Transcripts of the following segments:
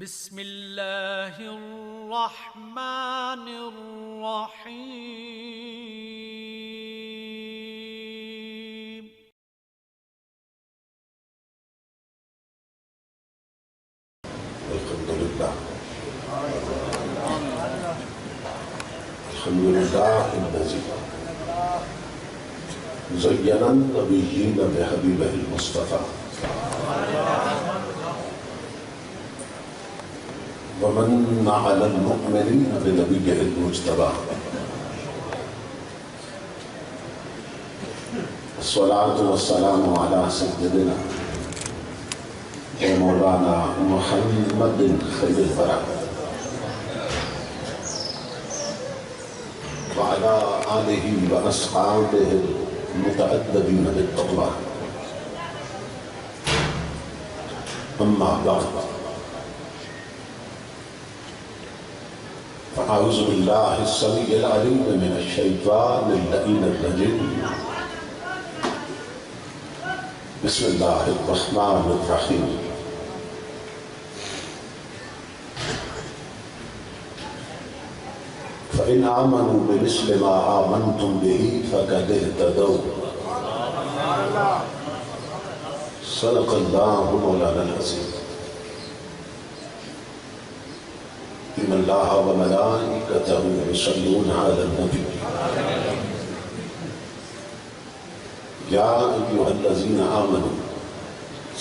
بسم اللہ الرحمن الرحیم الحمدللہ الذی زین النبیین بحبیبہ المصطفیٰ ومن علی المؤمنین بنبیہ المجتبیٰ الصلاة والسلام علی سیدنا مولانا محمد خیر الورى وعلى آلہ واصحابہ المتأدبین بالتقویٰ اما بعد فأعوذ باللہ السمیع العلیم من الشیطان اللعین الرجیم بسم اللہ الرحمن الرحیم فإن آمنوا بمثل ما آمنتم به فقد اهتدوا صدق اللہ مولانا العظیم ان اللہ وملائکتہ یصلون علی النبی یا ایھا الذین آمنوا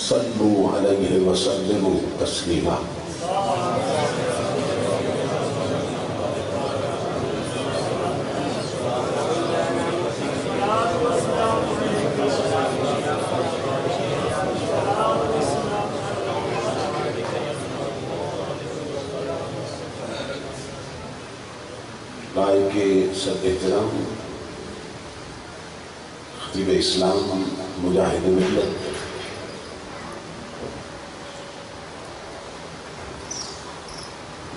صلوا علیہ وسلموا تسلیما لائق صد احترام خطیب اسلام مجاہد ملت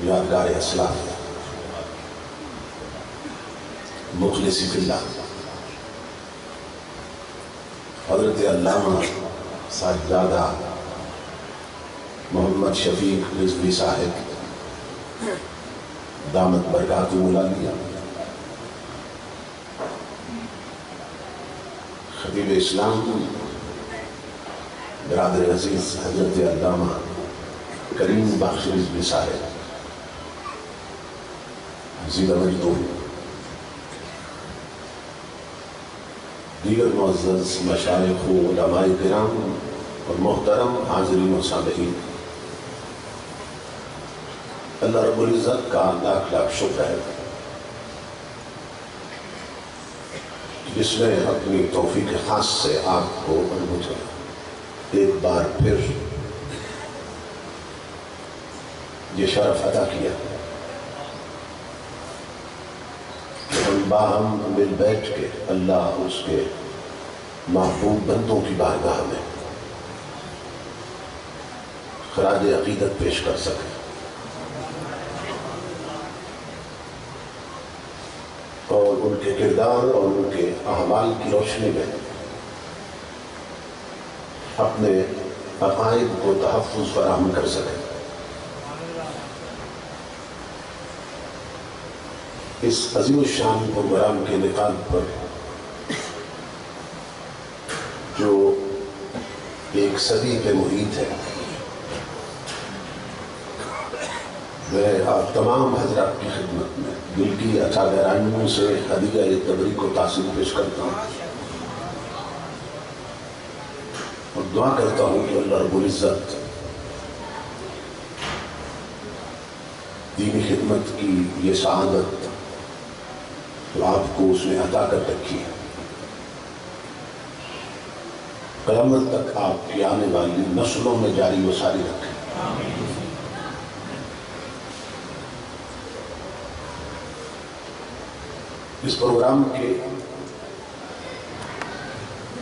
یادگار اسلاف مخلصی فی اللہ حضرت علامہ ساجدہ محمد شفیق رضوی صاحب دامت برکاتہ العالیہ خطیب اسلام برادر عزیز حضرت علامہ کریم بخش رضوی صاحب عزیز مجدور دیگر معزز مشایخ و علماء کرام اور محترم حاضرین و سامعین، اللہ رب العزت کا لاکھ لاکھ شکر ہے جس نے اپنی توفیق خاص سے آپ کو اور مجھے ایک بار پھر یہ شرف عطا کیا کہ ہم باہم مل بیٹھ کے اللہ اس کے محبوب بندوں کی بارگاہ میں خراج عقیدت پیش کر سکیں اور ان کے کردار اور ان کے اعمال کی روشنی میں اپنے عقائد کو تحفظ فراہم کر سکیں۔ اس عظیم الشان پروگرام کے انعقاد پر جو ایک صدی پہ محیط ہے، میں آپ تمام حضرات کی خدمت میں دل کی اچھا گہرائیوں سے ہدیہ تبریک کو تحسین پیش کرتا ہوں اور دعا کرتا ہوں کہ اللہ رب العزت دینی خدمت کی یہ سعادت جو آپ کو اس نے عطا کر رکھی ہے، قیامت تک آپ کی آنے والی نسلوں میں جاری و ساری رکھے۔ اس پروگرام کے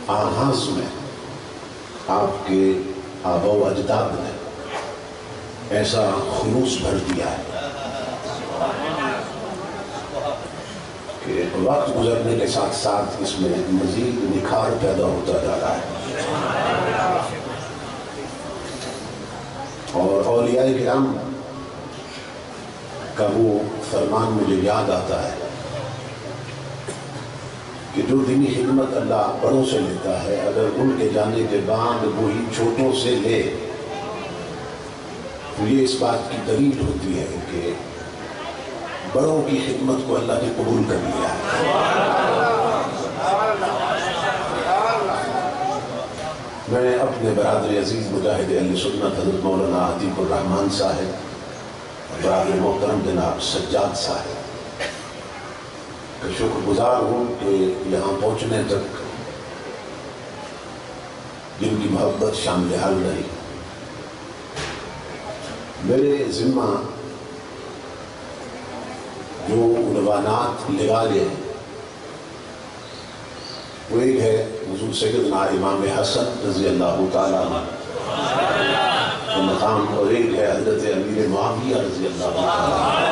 آغاز میں آپ کے آباء و اجداد نے ایسا خلوص بھر دیا ہے کہ وقت گزرنے کے ساتھ ساتھ اس میں مزید نکھار پیدا ہوتا جا رہا ہے اور اولیاء کرام کا وہ فرمان مجھے یاد آتا ہے کہ جو دینی خدمت اللہ بڑوں سے لیتا ہے، اگر ان کے جانے کے بعد وہی چھوٹوں سے لے تو یہ اس بات کی دلیل ہوتی ہے کہ بڑوں کی خدمت کو اللہ نے قبول کر لیا ہے۔ میں اپنے برادر عزیز مجاہد اہل سنت حضرت مولانا عتیق الرحمان صاحب، برادر محترم جناب سجاد صاحب کا شکر گزار ہوں کہ یہاں پہنچنے تک جن کی محبت شامل حال رہی۔ میرے ذمہ جو عنوانات لگا لے وہ ایک ہے حضور سیدنا امام حسن رضی اللہ تعالیٰ عنہ کا مقام، اور ایک ہے حضرت امیر معاویہ رضی اللہ تعالیٰ عنہ۔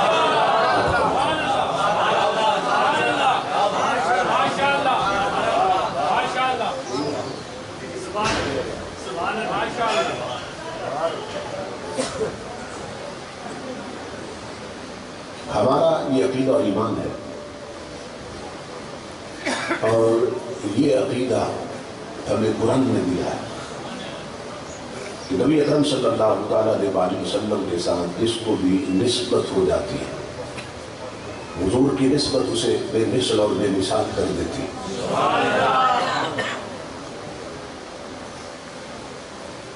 ہمارا یہ عقیدہ اور ایمان ہے، اور یہ عقیدہ ہمیں قرآن نے دیا ہے کہ نبی اکرم صلی اللہ تعالیٰ علیہ وسلم کے ساتھ جس کو بھی نسبت ہو جاتی ہے، حضور کی نسبت اسے بے مثل اور بے مثال کر دیتی ہے۔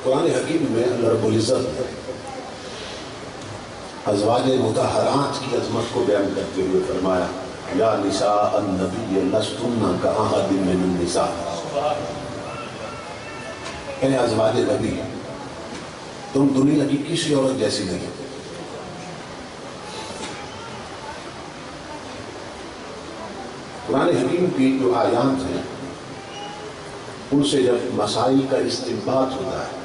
قرآن حکیم میں اللہ رب العزت ازواج مطہرات کی عظمت کو بیان کرتے ہوئے فرمایا یا نساء النبی لستن کاحد من النساء، اے ازواج نبی تم دنیا کی کسی عورت جیسی نہیں۔ قرآن حکیم کی جو آیات ہیں ان سے جب مسائل کا استنباط ہوتا ہے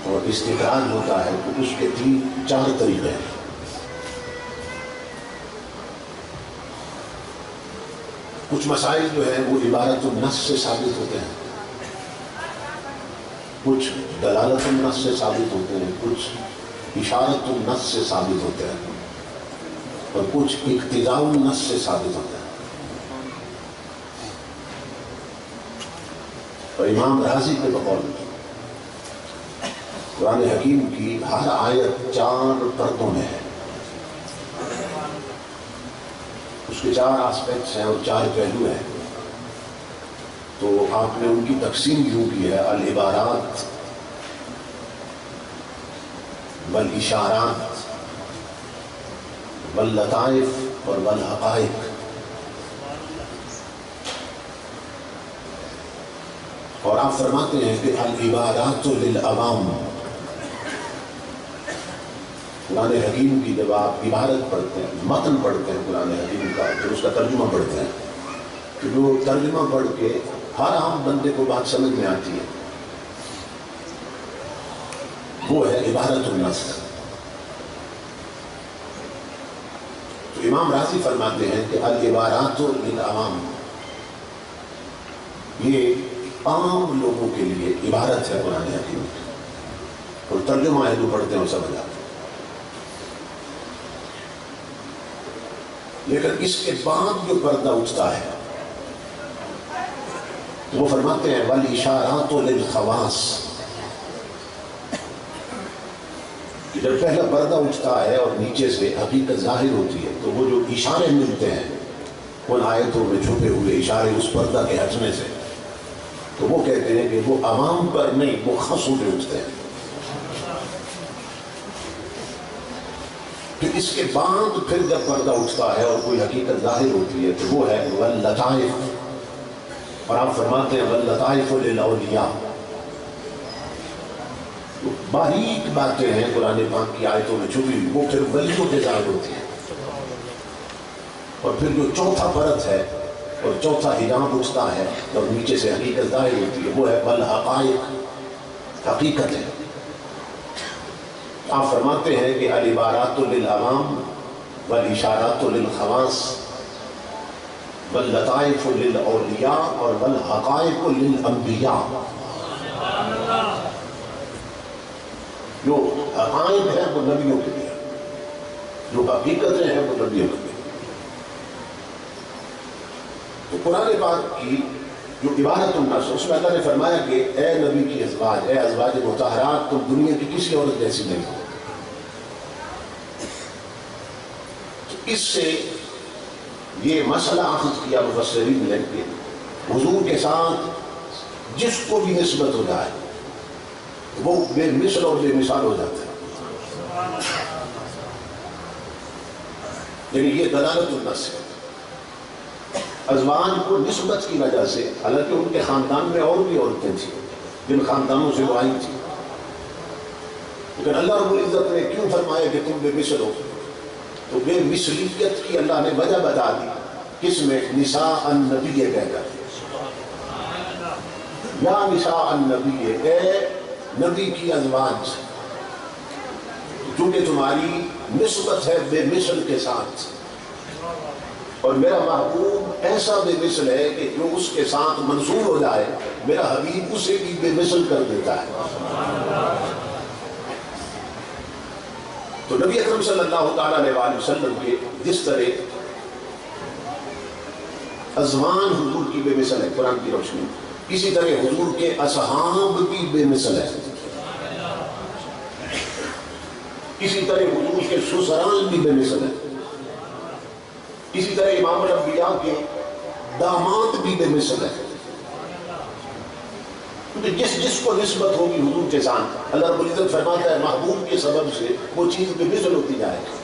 اور استقرار ہوتا ہے تو اس کے 4 طریقے ہیں۔ کچھ مسائل جو ہیں وہ عبارت النص سے ثابت ہوتے ہیں، کچھ دلالت النص سے ثابت ہوتے ہیں، کچھ اشارت النص سے ثابت ہوتے ہیں، اور کچھ اقتضاء النص سے ثابت ہوتے ہیں۔ اور امام رازی کے بقول قرآن حکیم کی ہر آیت 4 پردوں میں ہے، اس کے 4 آسپیکٹس ہیں اور 4 پہلو ہیں۔ تو آپ نے ان کی تقسیم یوں کی ہے: العبارات والاشارات واللطائف اور والحقائق۔ اور آپ فرماتے ہیں کہ العبارات للعوام، قرآن حکیم کی جب آپ عبارت پڑھتے ہیں، متن پڑھتے ہیں قرآن حکیم کا، پھر اس کا ترجمہ پڑھتے ہیں، تو جو ترجمہ پڑھ کے ہر عام بندے کو بات سمجھ میں آتی ہے وہ ہے عبارت النص۔ تو امام رازی فرماتے ہیں کہ العبارات للعوام، یہ عام لوگوں کے لیے عبارت ہے قرآن حکیم کی، اور ترجمہ ہے جو پڑھتے ہیں وہ سمجھ آتے ہیں۔ لیکن اس کے بعد جو پردہ اٹھتا ہے وہ فرماتے ہیں والاشارات للخواص، کہ جب پہلا پردہ اٹھتا ہے اور نیچے سے حقیقت ظاہر ہوتی ہے تو وہ جو اشارے ملتے ہیں ان آیتوں میں چھپے ہوئے اشارے اس پردہ کے ہٹنے سے، تو وہ کہتے ہیں کہ وہ عوام پر نہیں، وہ خاصوں پہ اٹھتے ہیں۔ تو اس کے بعد پھر جب پردہ اٹھتا ہے اور کوئی حقیقت ظاہر ہوتی ہے تو وہ ہے واللطائف، اور آپ فرماتے ہیں واللطائف للاولیاء، باریک باتیں ہیں قرآن پاک کی آیتوں میں چھپی ہوئی، وہ پھر ولیوں کے ظاہر ہوتی ہیں۔ اور پھر جو چوتھا پرت ہے اور چوتھا حجاب اٹھتا ہے اور نیچے سے حقیقت ظاہر ہوتی ہے وہ ہے والحقائق، حقیقت ہے۔ آپ فرماتے ہیں کہ العبارات للعوام والاشارات للخواص واللطائف للاولیاء اور والحقائق للانبیاء۔ جو حقائق ہے وہ نبیوں کے لیے، جو حقیقتیں ہیں وہ نبی بن گئی. تو قرآن پاک کی جو عبارت الناس اس میں اللہ نے فرمایا کہ اے نبی کی ازواج، اے ازواج مطہرات، تم دنیا کی کسی عورت جیسی نہیں ہو. اس سے یہ مسئلہ اخذ کیا مفسرین نے کہ حضور کے ساتھ جس کو بھی نسبت ہو جائے وہ بے مثل اور بے مثال ہو جاتا ہے. یعنی یہ دلالت النص ہے. ازواج کو نسبت کی وجہ سے، حالانکہ ان کے خاندان میں اور بھی عورتیں تھیں جن خاندانوں سے وہ آئی تھیں، لیکن اللہ رب العزت نے کیوں فرمایا کہ تم بے مثل ہو؟ تو بے مثلیت کی اللہ نے وجہ بتا دی. کس میں؟ نساء النبی کہہ کر، یا نساء النبی، اے نبی کی ازواج، چونکہ تمہاری نسبت ہے بے مثل کے ساتھ، اور میرا محبوب ایسا بے مثل ہے کہ جو اس کے ساتھ منصور ہو جائے میرا حبیب اسے بھی بے مثل کر دیتا ہے. تو نبی اکرم صلی اللہ تعالیٰ علیہ وسلم کے جس طرح ازوان حضور کی بے مثل ہے قرآن کی روشنی، اسی طرح حضور کے اصحاب بھی بے مثل ہے. اسی طرح حضور کے سسرال بھی بے مثل ہے. اسی طرح امام الانبیاء کے داماد بھی بے مثل ہے. کیونکہ جس کو نسبت ہوگی حضور کے ساتھ، اللہ رب العزت فرماتا ہے محبوب کے سبب سے وہ چیز بے مثل ہوتی جائے گی.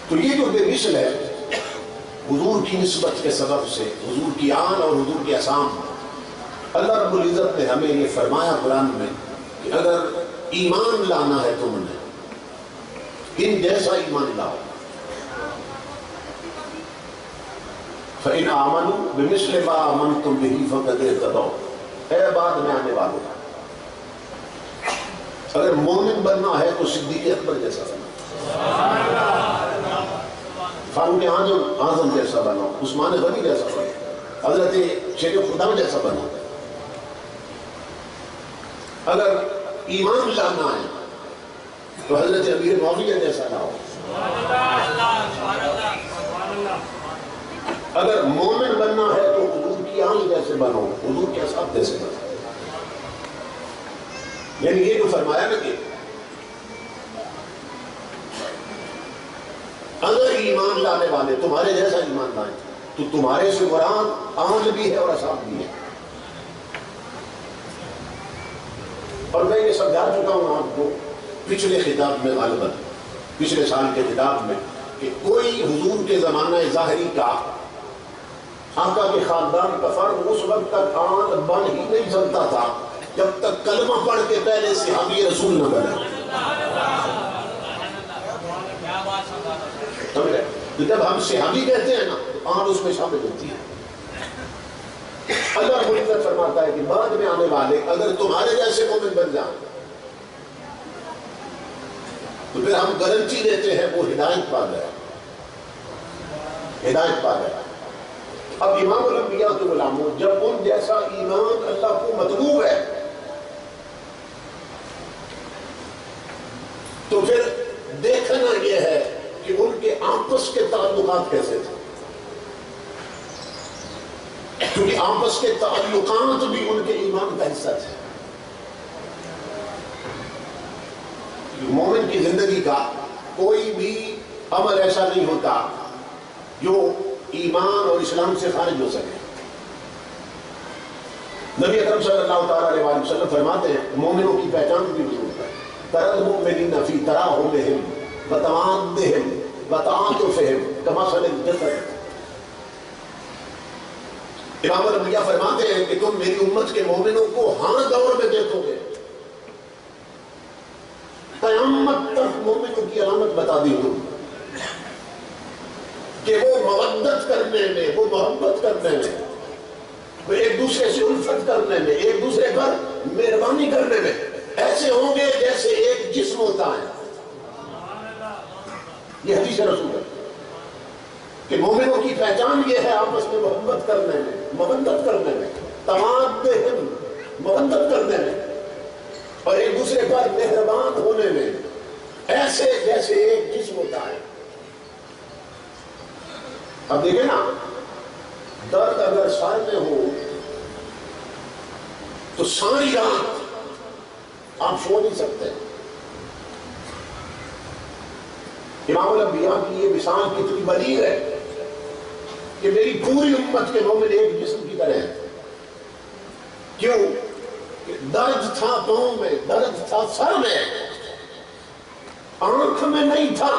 تو یہ جو بے مثل ہے حضور کی نسبت کے سبب سے، حضور کی آن اور حضور کے احسان، اللہ رب العزت نے ہمیں یہ فرمایا قرآن میں کہ اگر ایمان لانا ہے تم نے، ان جیسا ایمان لاؤ. فَإِنْ آمَنُوا بِمِثْلِ مَا آمَنْتُمْ بِهِ فَقَدِ اهْتَدَوْا. اے بعد میں آنے والوں، اگر مومن بننا ہے تو صدیق اکبر جیسا بنو، فاروق اعظم جیسا بنو، عثمان غنی جیسا بنو، حضرت شیخ خدا جیسا بنو. اگر ایمان لانا ہے تو حضرت امیر معاویہ جیسا لاؤ. اگر مومن بننا ہے تو حضور کی آن جیسے بنو، حضور کے اصحاب جیسے بنو. یعنی یہ جو فرمایا نا کہ اگر ایمان لانے والے تمہارے جیسا ایمان لائیں تو تمہارے سے مراد آن بھی ہے اور اصحاب بھی ہے. اور میں یہ سمجھا چکا ہوں آپ کو پچھلے خطاب میں، غالباً پچھلے سال کے خطاب میں، کہ کوئی حضور کے زمانہ ظاہری کا آقا کے خاندان کا فرد اس وقت تک آن بن ہی نہیں سکتا تھا جب تک کلمہ پڑھ کے پہلے صحابی رسول نہ بنے. تو جب ہم صحابی کہتے ہیں نا تو آن اس میں شامل ہوتی ہے. اللہ رب العزت فرماتا ہے کہ بعد میں آنے والے اگر تمہارے جیسے مومن بن جائیں تو پھر ہم گارنٹی دیتے ہیں وہ ہدایت پا گیا، ہدایت پا گیا. اب امام الانبیاء کے غلاموں، جب ان جیسا ایمان اللہ کو مطلوب ہے تو پھر دیکھنا یہ ہے کہ ان کے آپس کے تعلقات کیسے تھے، کیونکہ آپس کے تعلقات بھی ان کے ایمان کا حصہ تھے. مومن کی زندگی کا کوئی بھی عمل ایسا نہیں ہوتا جو ایمان اور اسلام سے خارج ہو سکے. نبی اکرم صلی اللہ تعالیٰ علیہ وسلم فرماتے ہیں مومنوں کی پہچان بھی وجود ہے. تَرَى الْمُؤْمِنِينَ فِي تَرَاحُمِهِمْ وَتَوَادُّهِمْ وَتَعَاطُفِهِمْ كَمَثَلِ الْجَسَدِ. امام الانبیاء فرماتے ہیں کہ تم میری امت کے مومنوں کو ہاں دور میں دیکھو گے، قیامت تک مومنوں کی علامت بتا دی ہوں کہ وہ مودت کرنے میں، وہ محبت کرنے میں، وہ ایک دوسرے سے الفت کرنے میں، ایک دوسرے پر مہربانی کرنے میں ایسے ہوں گے جیسے ایک جسم ہوتا ہے. یہ حدیث رسول ہے کہ مومنوں کی پہچان یہ ہے آپس میں محبت کرنے میں، مودت کرنے میں، تمادہم، مودت کرنے میں، اور ایک دوسرے پر مہربان ہونے میں. ایسے جیسے ایک جسم ہوتا ہے. اب دیکھیں نا، درد اگر سر میں ہو تو ساری رات آپ سو نہیں سکتے. امام الانبیاء کی یہ مثال کتنی بلیغ ہے کہ میری پوری امت کے مومن ایک جسم کی طرح ہے. کیوں؟ کہ درد تھا پاؤں میں، درد تھا سر میں، آنکھ میں نہیں تھا،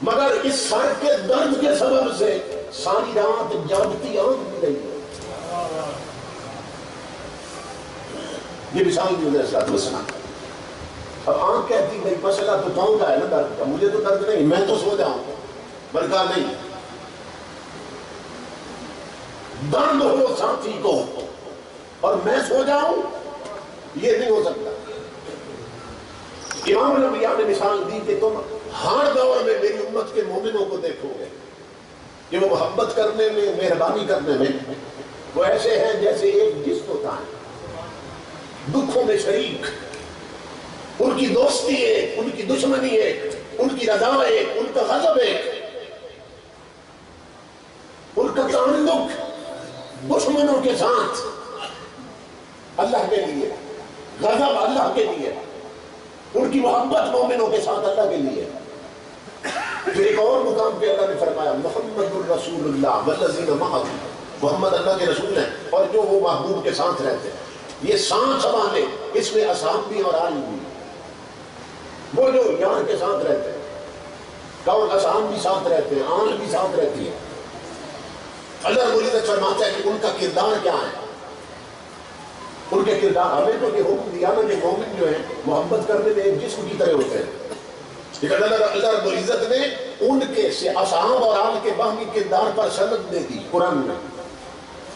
مگر اس سر کے درد کے سبب سے ساری رات جاگتی آنکھ بھی نہیں. یہ مثال بھی علیہ السلام. اب آنکھ کہتی نہیں مسئلہ تو پاؤں کا ہے نا درد کا، مجھے تو درد نہیں، میں تو سو جاؤں. برکا نہیں، درد ہو ساتھی کو اور میں سو جاؤں، یہ نہیں ہو سکتا. امام الانبیاء نے مثال دی کہ تم ہر دور میں میری امت کے مومنوں کو دیکھو گے کہ وہ محبت کرنے میں، مہربانی کرنے میں وہ ایسے ہیں جیسے ایک جسم ہوتا ہے، دکھوں میں شریک. ان کی دوستی ایک، ان کی دشمنی ایک، ان کی رضا ایک، ان کا غضب ایک، ان کا تعلق دشمنوں کے ساتھ اللہ کے لیے، غضب اللہ کے لیے، ان کی محبت مومنوں کے ساتھ اللہ کے لیے. پھر ایک اور مقام پہ اللہ نے فرمایا محمد الرسول اللہ والذین معہ، محمد اللہ کے رسول ہیں اور جو وہ محبوب کے ساتھ رہتے ہیں. یہ ساتھ سمانے، اس میں اصحاب بھی اور آل بھی. وہ جو یار کے ساتھ رہتے ہیں، کون اصحاب بھی ساتھ رہتے ہیں، آل بھی ساتھ رہتی ہے. اللہ رب العزت فرماتا ہے کہ ان کا کردار کیا ہے. ان کے کردار ہمیں تو یہ حکم دیا نا کہ مومن جو ہیں محبت کرنے میں ایک جسم کی طرح ہوتے ہیں. لیکن اللہ رب العزت نے ان کے اصحاب اور آل کے باہمی کردار پر سند دے دی قرآن میں.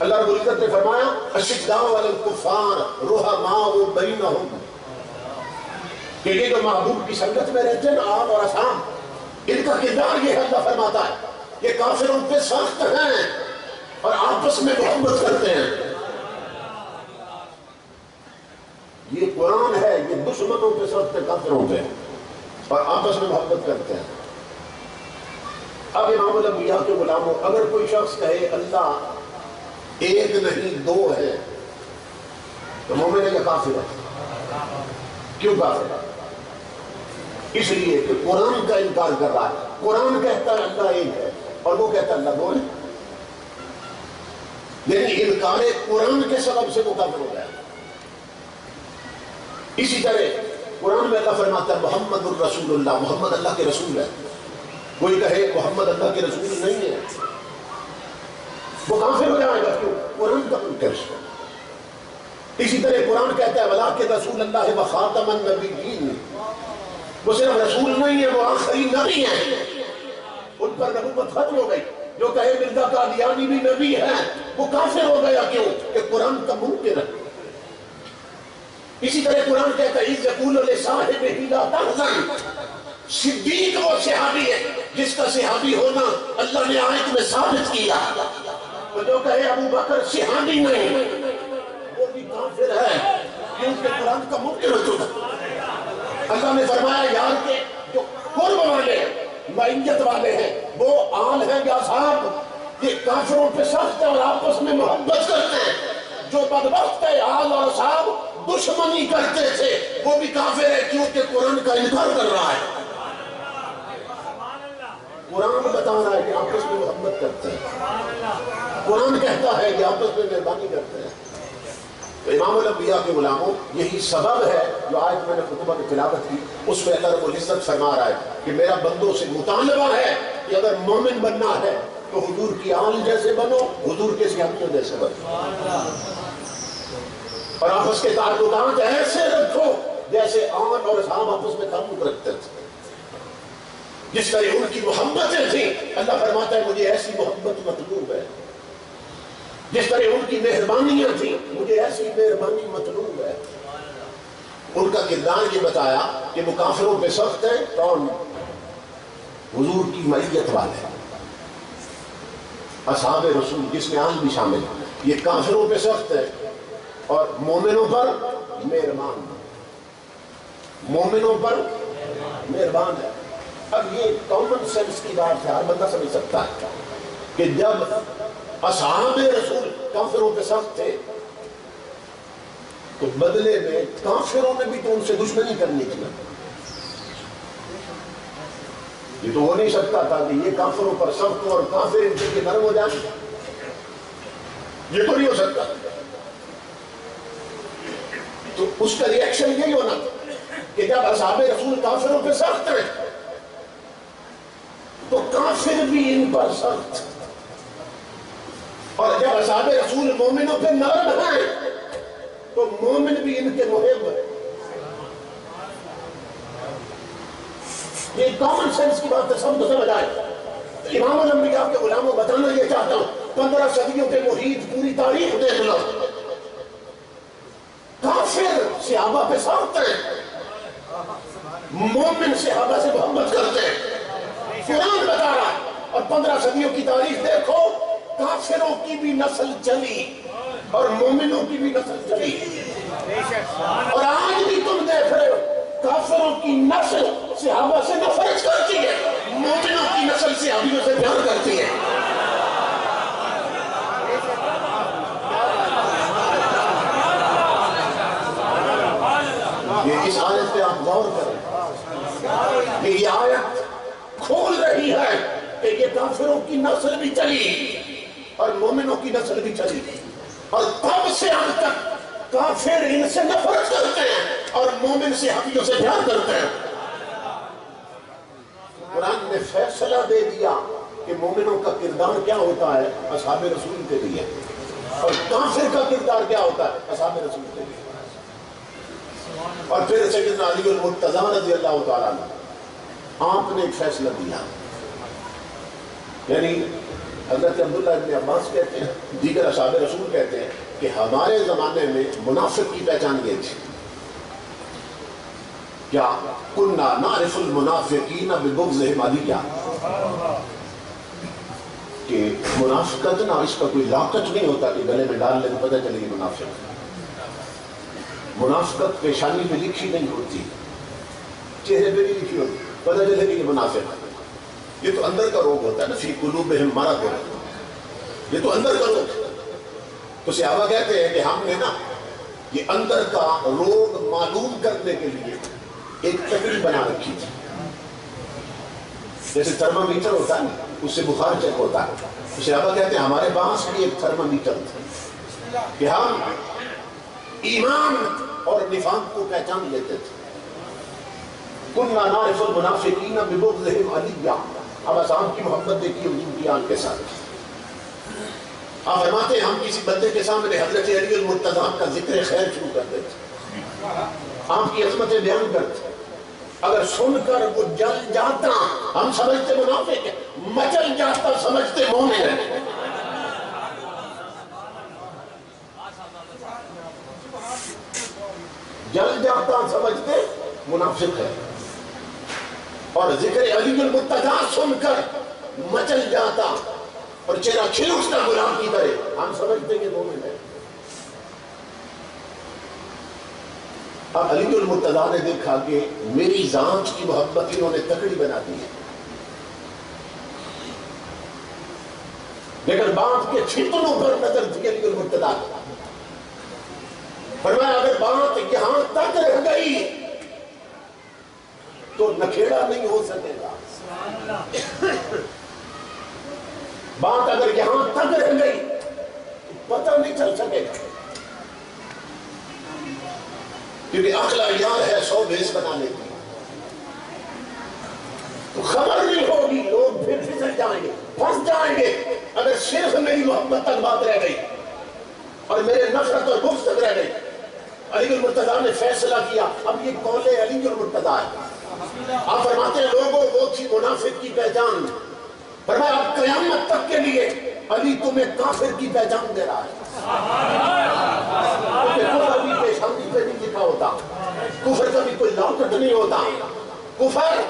اللہ رب العزت نے فرمایا اشداء علی الکفار رحماء بینہم، کہ یہ جو محبوب کی سنگت میں رہتے ہیں آل اور اصحاب، ان کا کردار یہ ہے. اللہ فرماتا ہے یہ کافروں پہ سخت ہیں اور آپس میں محبت کرتے ہیں. یہ قرآن ہے، یہ دشمنوں پہ سخت ہے، کافروں پہ، اور آپس میں محبت کرتے ہیں. اب امام الانبیاء کے غلاموں، اگر کوئی شخص کہے اللہ ایک نہیں دو ہے تو مومن ہے یا کافر ہے؟ کیوں کافر ہے؟ اس لیے کہ قرآن کا انکار کر رہا ہے. قرآن کہتا ہے اللہ ایک ہے اور وہ کہتا ہے اللہ دو ہے. لیکن انکار قرآن کے سبب سے وہ کافر ہو گیا. اسی طرح قرآن میں اللہ فرماتا ہے محمد الرسول اللہ، محمد اللہ کے رسول ہے. کوئی کہے محمد اللہ کے رسول نہیں ہے، وہ کافر ہو جائے گا. کیوں؟ قرآن کا منکر. اسی طرح قرآن کہتا ہے وَلَٰكِنْ رَسُولَ اللَّهِ وَخَاتَمَ النَّبِيِّينَ، وہ صرف رسول نہیں ہے، وہ آخری نبی ہے. ان پر نبوت ختم ہو گئی. جو کہے مرزا قادیانی بھی نبی ہے وہ کافر ہو گیا. کیوں؟ کہ قرآن کا منکر ہے. اسی طرح قرآن کہتا ہے اِذْ يَقُولُ لِصَاحِبِهِ لَا تَحْزَنْ، صدیق وہ صحابی ہے جس کا صحابی ہونا اللہ نے آیت میں ثابت کیا. تو جو کہے ابو بکر صحابی نہیں، وہ بھی کافر ہے کیونکہ قرآن کا منکر ہو چکا. اللہ نے فرمایا یار کے جو قرب والے معیت والے ہیں وہ آل ہیں یا صاحب، یہ کافروں پہ سخت ہے اور آپس میں محبت کرتے ہیں. جو بدبخت ہے آل اور صاحب دشمنی کرتے تھے وہ بھی کافر ہے کیونکہ قرآن کا انکار کر رہا ہے. قرآن بتا رہا ہے کہ آپس میں محبت کرتے ہیں. قرآن کہتا ہے کہ آپس میں مہربانی کرتے ہیں. تو امام الانبیاء کے غلاموں، یہی سبب ہے جو آیت میں نے خطبہ کی تلاوت کی اس میں اللہ رب العزت فرما رہا ہے کہ میرا بندوں سے مطالبہ ہے کہ اگر مومن بننا ہے تو حضور کی آل جیسے بنو، حضور کے صحابیوں جیسے بنو، اور آپس کے تعلقات ایسے رکھو جیسے آل اور اصحاب آپس میں تعلق رکھتے تھے. جس طرح ان کی محبتیں تھیں، اللہ فرماتا ہے مجھے ایسی محبت مطلوب ہے. جس طرح ان کی مہربانیاں تھیں مجھے ایسی مہربانی مطلوب ہے. ان کا کردار یہ بتایا کہ وہ کافروں پہ سخت ہے. کون؟ حضور کی معیت والے اصحاب رسول جس میں آل بھی شامل ہیں. یہ کافروں پہ سخت ہے اور مومنوں پر مہربان. مومنوں پر مہربان ہے. اب یہ کامن سینس کی بات ہے، ہر بندہ سمجھ سکتا ہے کہ جب اصحاب رسول کافروں کے ساتھ تھے تو بدلے میں کافروں نے بھی تو ان سے دشمنی کرنی تھی. یہ تو ہو نہیں سکتا تھا کہ یہ کافروں پر سخت ہو اور کافر ان کے نرم ہو جائیں. یہ تو نہیں ہو سکتا. تو اس کا ری ایکشن یہی ہونا کہ جب اصحاب رسول کافروں پہ سخت ہیں تو کافر بھی ان پر سخت، اور جب اصحاب رسول مومنوں پہ نرم ہیں تو مومن بھی ان کے محب ہیں. یہ کامن سینس کی بات ہے، سب کو سمجھ آئے. امام الانبیاء کے غلاموں بتانا یہ چاہتا ہوں، 15 صدیوں کے محیط پوری تاریخ دیکھ لو، کافر صحابہ پہ سخت ہیں، مومن صحابہ سے محبت کرتے ہیں. قرآن بتا رہا ہے. اور 15 صدیوں کی تاریخ دیکھو، کافروں کی بھی نسل چلی اور مومنوں کی بھی نسل چلی. اور آج بھی تم دیکھ رہے ہو کافروں کی نسل صحابہ سے نفرت کرتی ہے، مومنوں کی نسل صحابیوں سے پیار کرتی ہے. یہ اس آیت پہ آپ غور کریں کہ یہ آیت کھول رہی ہے کہ یہ کافروں کی نسل بھی چلی اور مومنوں کی نسل بھی چلی، اور تب سے اب تک کافر ان سے نفرت کرتے ہیں اور مومن صحابیوں سے پیار کرتے ہیں. قرآن نے فیصلہ دے دیا کہ مومنوں کا کردار کیا ہوتا ہے اصحاب رسول کے لیے، اور کافر کا کردار کیا ہوتا ہے اصحاب رسول کے لیے. اور پھر سیدنا علی المرتضیٰ رضی اللہ تعالیٰ عنہ آپ نے ایک فیصلہ دیا. یعنی حضرت عبداللہ ابن عباس کہتے ہیں، دیگر اصحاب رسول کہتے ہیں کہ ہمارے زمانے میں منافق کی پہچان یہ تھی. کیا؟ کُنَّا نَعْرِفُ الْمُنَافِقِينَ بِبُغْضِهِمْ عَلِيًّا، کہ منافقت نہ اس کا کوئی لاقت نہیں ہوتا کہ گلے میں ڈال لیں تو پتہ چلے گی منافق. منافقت پیشانی میں لکھی نہیں ہوتی، چہرے پہ نہیں لکھی ہوتی، پتہ چلے گی کہ منافق ہے. یہ تو اندر کا روگ ہوتا ہے نا، فی قلوبہم مرض، یہ تو اندر کا روگ. تو صحابہ کہتے ہیں کہ ہم نے نا یہ اندر کا روگ معلوم کرنے کے لیے ایک تکڑی بنا رکھی تھی. جیسے تھرمامیٹر ہوتا ہے نا، اس سے بخار چیک ہوتا ہے. تو صحابہ کہتے ہیں ہمارے پاس بھی ایک تھرمامیٹر تھا کہ ہم ایمان اور نفاق کو پہچان لیتے تھے. کُنَّا نَعْرِفُ الْمُنَافِقِينَ بِبُغْضِهِمْ عَلِيًّا. اب اصحاب کی محبت دیکھیے حضور کی آنکھ کے ساتھ. آپ فرماتے ہیں ہم کسی بندے کے سامنے حضرت علی المرتضیٰ کا ذکر خیر شروع کر دیتے، آپ کی عظمتیں بیان کرتے. اگر سن کر وہ جل جاتا ہم سمجھتے منافق ہے، مچل جاتا سمجھتے مومن ہے. جل جاتا سمجھتے منافق ہے، اور ذکر علی المرتضیٰ سن کر مچل جاتا اور چہرہ کھل اٹھتا غلام کی طرح ہم سمجھتے کہ مومن ہے. اب علی المرتضیٰ نے دیکھا کہ میری ذات کی محبت انہوں نے تکڑی بنا دی ہے، لیکن بات کے چھتنوں پر نظر تھی علی المرتضیٰ. فرمایا اگر بات یہاں تک رہ گئی تو نکھیڑا نہیں ہو سکے گا. بات اگر یہاں تک رہ گئی تو پتہ نہیں چل سکے گا، کیونکہ عقل یار ہے 100 بھیس بنا لیتی، تو خبر نہیں ہوگی، لوگ پھر پھسل جائیں گے، پھنس جائیں گے. اگر صرف میری محبت تک بات رہ گئی اور میرے نفرت اور بغض تک رہ گئی. علی المرتضیٰ نے فیصلہ کیا. اب یہ قول علی المرتضیٰ ہے. آپ فرماتے ہیں لوگوں وہ تھی منافق کی پہچان. فرمایا اب قیامت تک کے لیے علی تمہیں کافر کی پہچان دے رہا ہے. کفر بھی پیشانی پہ نہیں لکھا ہوتا، کفر کا بھی کوئی لاکٹ نہیں ہوتا، کفر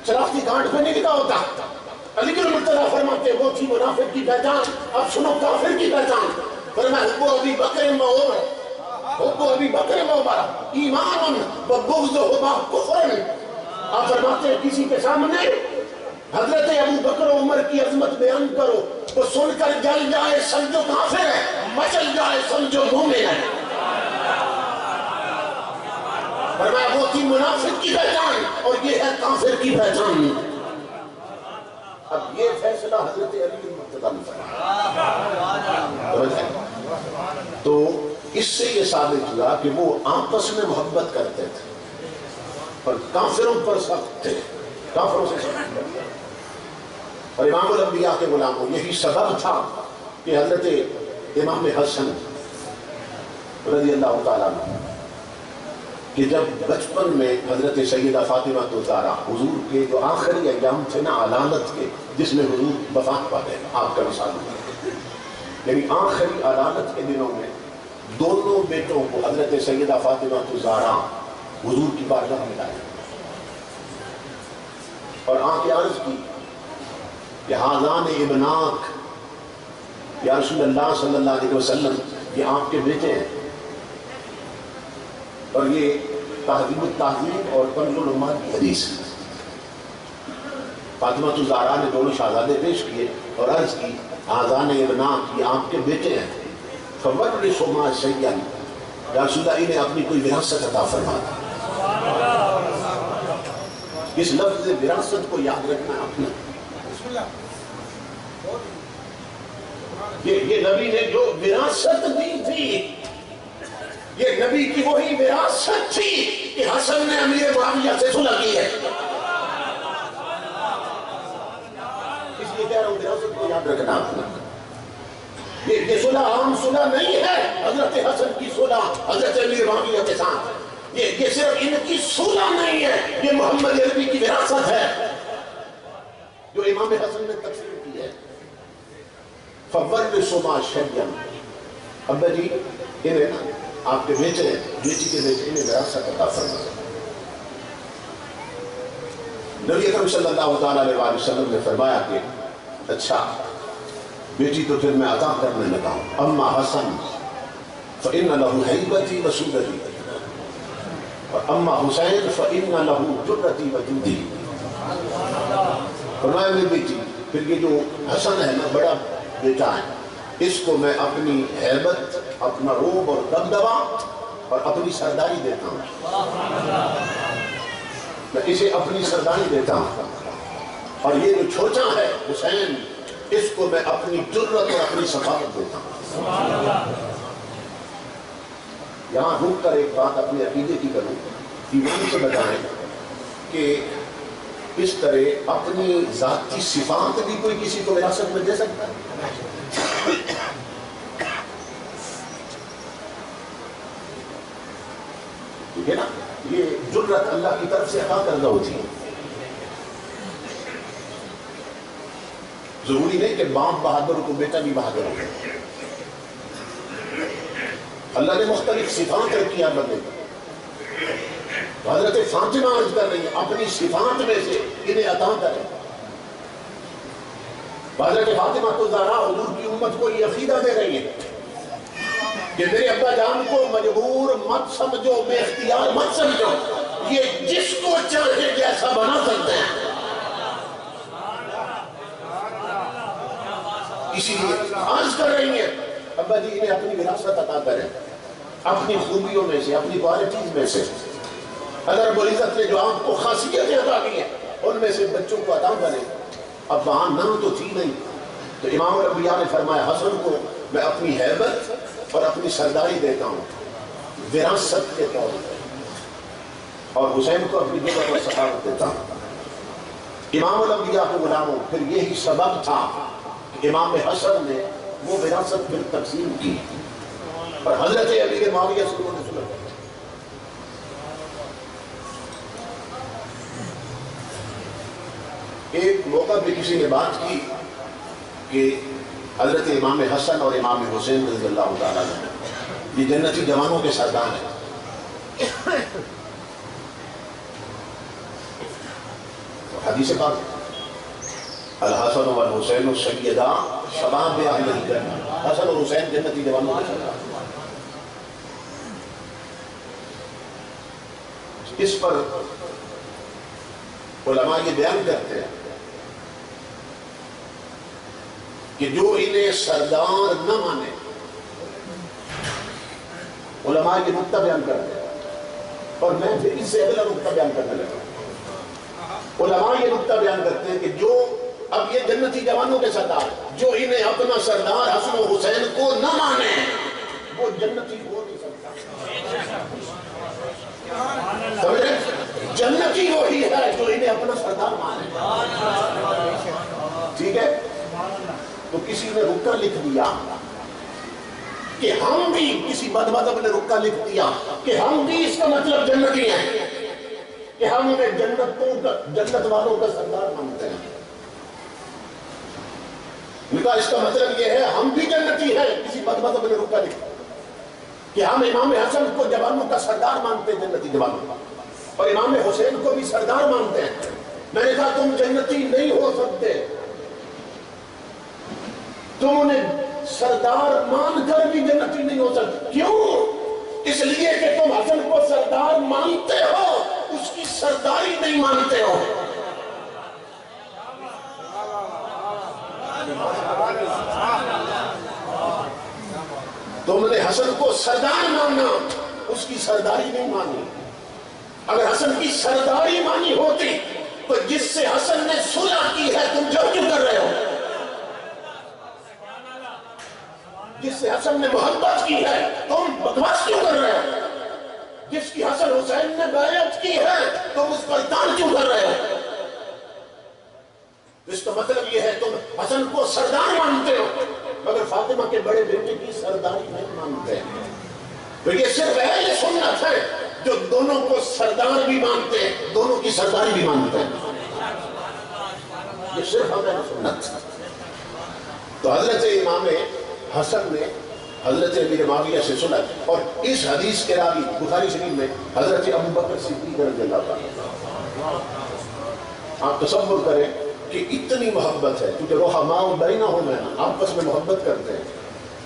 شناختی کارڈ پہ نہیں لکھا ہوتا. علی المرتضیٰ فرماتے وہ تھی منافق کی پہچان. اب سنو کافر کی پہچان. فرمایا وہ ابی بکر و عمر حب ابی بکر و عمر ایمان و بغضہما کفر. آپ فرماتے ہیں کسی کے سامنے حضرت ابو بکر و عمر کی عظمت بیان کرو، وہ سن کر جل جائے سمجھو کافر ہے، مچل جائے سمجھو مومن ہے. فرمایا وہ تھی منافق کی پہچان اور یہ ہے کافر کی پہچان. اب یہ فیصلہ حضرت علی مرتضیٰ نے فرمایا. تو اس سے یہ ثابت ہوا کہ وہ آپس میں محبت کرتے تھے اور کافروں پر سخت تھے، کافروں سے سخت تھے. اور امام الانبیاء کے غلاموں یہی سبب تھا کہ حضرت امام حسن رضی اللہ تعالیٰ عنہ کہ جب بچپن میں حضرت سیدہ فاطمہ الزہرا حضور کے جو آخری ایام تھے نا علالت کے، جس میں حضور وفات پا گئے، آپ کا مثال یعنی آخری علالت کے دنوں میں دونوں بیٹوں کو حضرت سیدہ فاطمہ الزہرا حضور کی بارگاہ میں لائے اور آن کے عرض کی کہ حاضان ابناک یا رسول اللہ صلی اللہ علیہ وسلم، یہ آپ کے بیٹے ہیں. اور یہ تہذیب التہذیب اور کنز الامہات کی حدیث ہے. فاطمہ الزہرا نے دونوں شہزادے پیش کیے اور عرض کی حاضان ابناک، یہ آپ کے بیٹے ہیں. فَوَرِّثُوا مَا شَيْئًا، یا رسول اللہ انہیں اپنی کوئی وراثت عطا فرما دی. اس لفظ وراثت کو یاد رکھنا اپنا. یہ نبی نے جو وراثت دی تھی، یہ نبی کی وہی وراثت تھی کہ حسن نے امیر معاویہ سے صلح کی ہے. اس لیے کہہ رہا ہوں وراثت کو یاد رکھنا اپنا. یہ صلح عام صلح نہیں ہے. حضرت حسن کی صلح حضرت امیر معاویہ کے ساتھ، یہ صرف ان کی صلح نہیں ہے، یہ محمد عربی کی وراثت ہے جو امام حسن نے تقسیم کی ہے. فَوَرِّثُوا مَا شَيْئًا، ابا جی انہیں آپ کے بیٹے ہیں، بیٹی کے بیٹے، انہیں وراثت عطا فرما. نبی اکرم صلی اللہ علیہ وآلہ وسلم نے فرمایا کہ اچھا بیٹی تو پھر میں عطا کرنے لگا ہوں. اما حسن فَإِنَّ لَهُ حَيْبَتِي وَسُودَتِي، اور اما حسین فَإِنَّ لَهُ جُرَّتِي وَجُودِي. فرمایا میری بیٹی، پھر یہ جو حسن ہے نا بڑا بیٹا ہے، اس کو میں اپنی ہیبت، اپنا روب اور دبدبا اور اپنی سرداری دیتا ہوں. میں اسے اپنی سرداری دیتا ہوں. اور یہ جو چھوٹا ہے حسین، اس کو میں اپنی جرت اور اپنی ثقافت دیتا ہوں. یہاں رک کر ایک بات اپنے عقیدے کی کروں، ایمان سے بتائیں کہ اس طرح اپنی ذاتی صفات بھی کوئی کسی کو وراثت میں دے سکتا ہے؟ ٹھیک ہے نا؟ یہ جرت اللہ کی طرف سے عطا کردہ ہوتی ہے. ضروری نہیں کہ باپ بہادر کو بیٹا بھی بہادر ہو. اللہ نے مختلف صفات رکھی ہیں بندے کو. حضرت فاطمہ عرض کر رہی ہیں اپنی صفات میں سے انہیں عطا کریں. حضرت فاطمہ الزہرا حضور کی امت کو یہ عقیدہ دے رہی ہے کہ میرے ابا جان کو مجبور مت سمجھو، بے اختیار مت سمجھو، یہ جس کو چاہے جیسا بنا سکتے ہیں. اسی لیے عرض کر رہی ہیں ابا جی انہیں اپنی وراثت عطا کریں، اپنی خوبیوں میں سے، اپنی کوالٹیز میں سے. اللہ رب العزت نے جو آپ کو خاصیتیں عطا کی ہیں ان میں سے بچوں کو عطا کریں. اب وہاں نام تو تھی نہیں، تو امام الانبیاء نے فرمایا حسن کو میں اپنی ہیبت اور اپنی سرداری دیتا ہوں وراثت کے طور پر، اور حسین کو اپنی جگہ پر سخاوت دیتا ہوں. امام الانبیاء کے غلاموں پھر یہی سبب تھا کہ امام حسن نے وہ وراثت پھر تقسیم کی اور حضرت امیر معاویہ سے انہوں نے سنا. ایک موقع پہ کسی نے بات کی کہ حضرت امام حسن اور امام حسین رضی اللہ تعالیٰ عنہ یہ جنتی جوانوں کے سردار ہیں. حدیث پاک الحسن والحسین سیدا شباب اہل الجنہ، حسن اور حسین جنتی جوانوں کے سردار. اس پر علماء یہ بیان کرتے ہیں کہ جو انہیں سردار نہ مانے، علماء یہ نقطہ بیان کرتے ہیں، اور میں پھر اس سے اگلا نقطہ بیان کرنے لگا۔ علماء یہ نقطہ بیان کرتے ہیں کہ جو اب یہ جنتی جوانوں کے سردار، جو انہیں اپنا سردار حسن و حسین کو نہ مانے وہ جنتی ہو نہیں سکتا۔ سمجھے؟ جنتی وہی ہے جو انہیں اپنا سردار مانے۔ ٹھیک ہے؟ تو کسی نے رک کر لکھ دیا کہ ہم بھی، کسی بدمذہب نے رک کر لکھ دیا کہ ہم بھی اس کا مطلب جنتی ہیں، کہ ہم انہیں جنت والوں کا سردار مانتے ہیں۔ لکھا اس کا مطلب یہ ہے ہم بھی جنتی ہیں، کسی بدمذہب نے رک کر لکھا کہ ہم امام حسن کو جوانوں کا سردار مانتے ہیں، جنتی جوانوں، اور امام حسین کو بھی سردار مانتے ہیں۔ میں نے کہا تم جنتی نہیں ہو سکتے، تم انہیں سردار مان کر بھی جنتی نہیں ہو سکتے۔ کیوں؟ اس لیے کہ تم حسن کو سردار مانتے ہو، اس کی سرداری نہیں مانتے ہو۔ تم نے حسن کو سردار ماننا، اس کی سرداری نہیں مانی۔ اگر حسن کی سرداری مانی ہوتی تو جس سے حسن نے صلح کی ہے تم جو کیوں کر رہے ہو؟ جس سے حسن نے محبت کی ہے تم بکواس کیوں کر رہے ہو؟ جس کی حسن حسین نے بیعت کی ہے تم اس پر تان کیوں کر رہے ہو؟ اس کا مطلب یہ ہے تم حسن کو سردار مانتے ہو مگر فاطمہ کے بڑے بیٹے کی سرداری نہیں مانتے ہیں۔ تو یہ صرف اہل سنت ہے جو دونوں کو سردار بھی مانتے ہیں، دونوں کی سرداری بھی مانتے ہیں۔ یہ صرف اہل سنت۔ تو حضرت امام حسن نے حضرت امیر معاویہ سے سنا، اور اس حدیث کے راوی بخاری شریف میں حضرت ابو بکر صدیق رضی اللہ عنہ۔ آپ تصور کریں کہ اتنی محبت ہے، کیونکہ رحماء بینہم ہیں، آپس میں محبت کرتے ہیں۔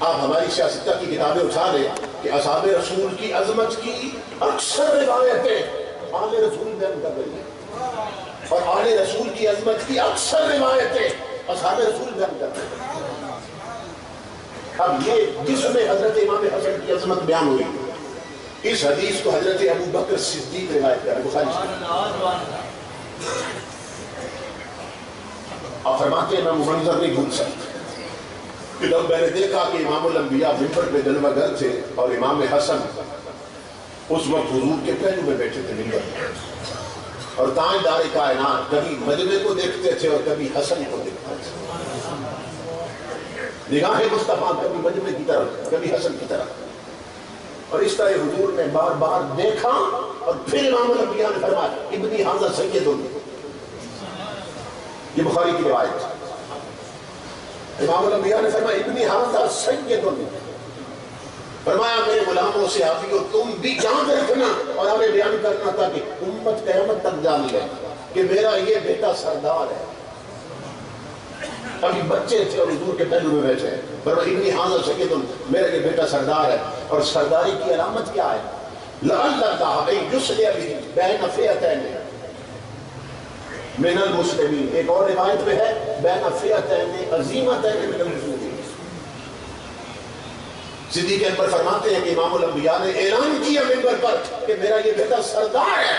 آپ ہماری سیاستہ کی کتابیں اٹھا لیں کہ اصحاب رسول کی عظمت کی اکثر روایتیں آل رسول بیان کر رہی ہیں، اور آل رسول کی عظمت کی اکثر روایتیں اصحاب رسول بیان کر رہی ہیں۔ اب یہ جس میں حضرت امام حسن کی عظمت بیان ہوئی، اس حدیث کو حضرت ابو بکر صدیق روایت کر رہے ہیں بخاری شریف۔ آپ فرماتے ہیں میں وہ منظر نہیں بھول سکتا کہ جب میں نے دیکھا کہ امام الانبیاء منبر پہ جلوہ گر تھے اور امام حسن اس وقت حضور کے پہلو میں بیٹھے تھے منبر پہ، اور دائیں دار کائنات کبھی مجمع کو دیکھتے تھے اور کبھی حسن کو دیکھتے تھے۔ نگاہ مصطفیٰ کبھی مجمع کی طرف کبھی حسن کی طرف، اور اس طرح حضور نے بار بار دیکھا، اور پھر امام الانبیاء نے فرمایا ابنی ھذا سید، یہ بخاری کی روایت ہے۔ امام الانبیاء نے فرمایا ابنی ھذا سید، فرمایا میرے غلاموں سے حافظو تم بھی جان رکھنا اور ہمیں بیان کرنا تاکہ امت قیامت تک جان لے کہ میرا یہ بیٹا سردار ہے۔ ابھی بچے تھے اور حضور کے پہلو میں بیٹھے ہیں، فرمایا ابنی ھذا سید، میرا یہ بیٹا سردار ہے، اور سرداری کی علامت کیا ہے؟ لعل اللہ ان یصلح به بین فئتین من المسلمین، ایک اور روایت میں ہے بین فئتین عظیمتین من المسلمین۔ صدیق اکبر فرماتے ہیں کہ امام الانبیاء نے اعلان کیا منبر پر کہ میرا یہ بیٹا سردار ہے،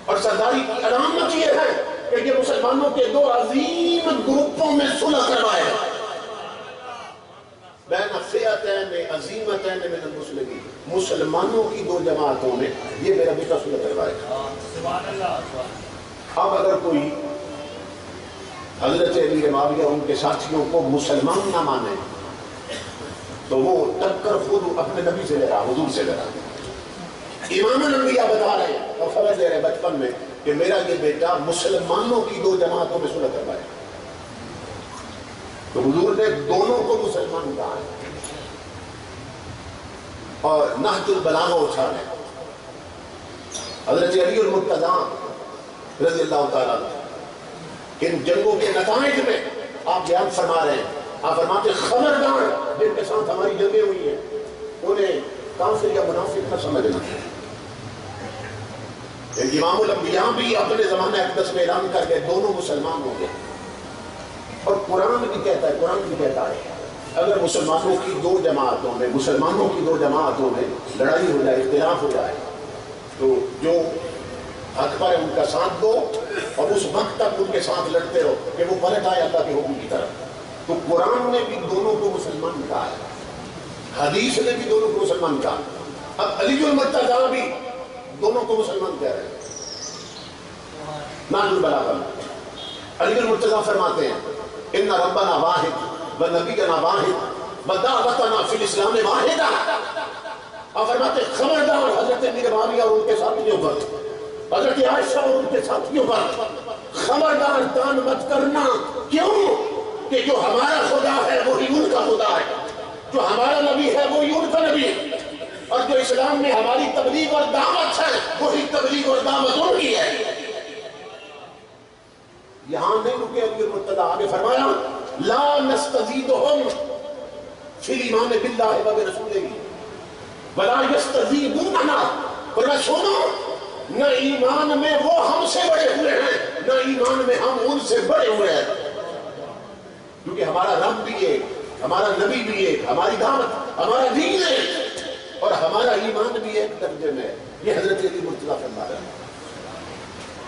اور سرداری کی علامت یہ ہے کہ یہ مسلمانوں کے دو عظیم گروپوں میں صلح کروائے، بین فئتین عظیمتین من المسلمین، مسلمانوں کی دو جماعتوں میں یہ میرا بیٹا صلح کروائے۔ سبحان اللہ۔ اب اگر کوئی حضرت امیر معاویہ ان کے ساتھیوں کو مسلمان نہ مانے تو وہ ٹکر خود اپنے نبی سے لے رہا، حضور سے لے رہا۔ امام الانبیاء بتا رہے ہیں اور خبر دے رہے ہیں بچپن میں کہ میرا یہ بیٹا مسلمانوں کی دو جماعتوں میں صلح کروائے، تو حضور نے دونوں کو مسلمان کہا ہے۔ اور نہج البلاغہ اٹھا رہے ہیں حضرت علی المرتضیٰ رضی اللہ تعالیٰ ان جنگوں کے نتائج میں آپ بیان فرما رہے ہیں، آپ فرماتے ہیں خبردار جن کے ساتھ ہماری جنگیں ہوئی ہیں انہیں کافر یا منافق نہ سمجھنا، ایک امام الانبیاء بھی اپنے زمانہ اقدس میں اعلان کر کے دونوں مسلمان ہو گئے. اور قرآن بھی کہتا ہے اگر مسلمانوں کی دو جماعتوں میں لڑائی ہو جائے، اختلاف ہو جائے، تو جو حق پر ہے ان کا ساتھ دو اور اس وقت تک ان کے ساتھ لڑتے رہو کہ وہ پلٹ آئے اللہ کے حکم کی طرف. تو قرآن نے بھی دونوں کو مسلمان کہا ہے، حدیث نے بھی دونوں کو مسلمان کہا. اب علی المرتضیٰ بھی دونوں کو مسلمان کہہ رہے ہیں. نان البلاغہ علی المرتضیٰ فرماتے ہیں ان ربنا واحد و نبینا واحد و دعوتنا فی الاسلام واحدہ. آپ فرماتے ہیں خبردار حضرت امیر معاویہ اور ان کے ساتھیوں پر، حضرت عائشہ اور ان کے ساتھیوں پر خبردار تان مت کرنا. کیوں؟ کہ جو ہمارا خدا ہے وہی ان کا خدا ہے، جو ہمارا نبی ہے وہی ان کا نبی ہے، اور جو اسلام میں ہماری تبلیغ اور دعوت ہے وہی تبلیغ اور دعوت ان کی ہے. یہاں نہیں رکے علی المرتضیٰ، آگے فرمایا لا نستزیدہم فی الایمان باللہ و برسولہ ولا یستزیدوننا. فرمایا سنو، نہ ایمان میں وہ ہم سے بڑے ہوئے ہیں نہ ایمان میں ہم ان سے بڑے ہوئے ہیں، کیونکہ ہمارا رب بھی ایک، ہمارا نبی بھی ایک، ہماری دعوت ہمارا دین ایک، اور ہمارا ایمان بھی ایک درجے میں. یہ حضرت علی مرتضیٰ فرما رہے ہیں.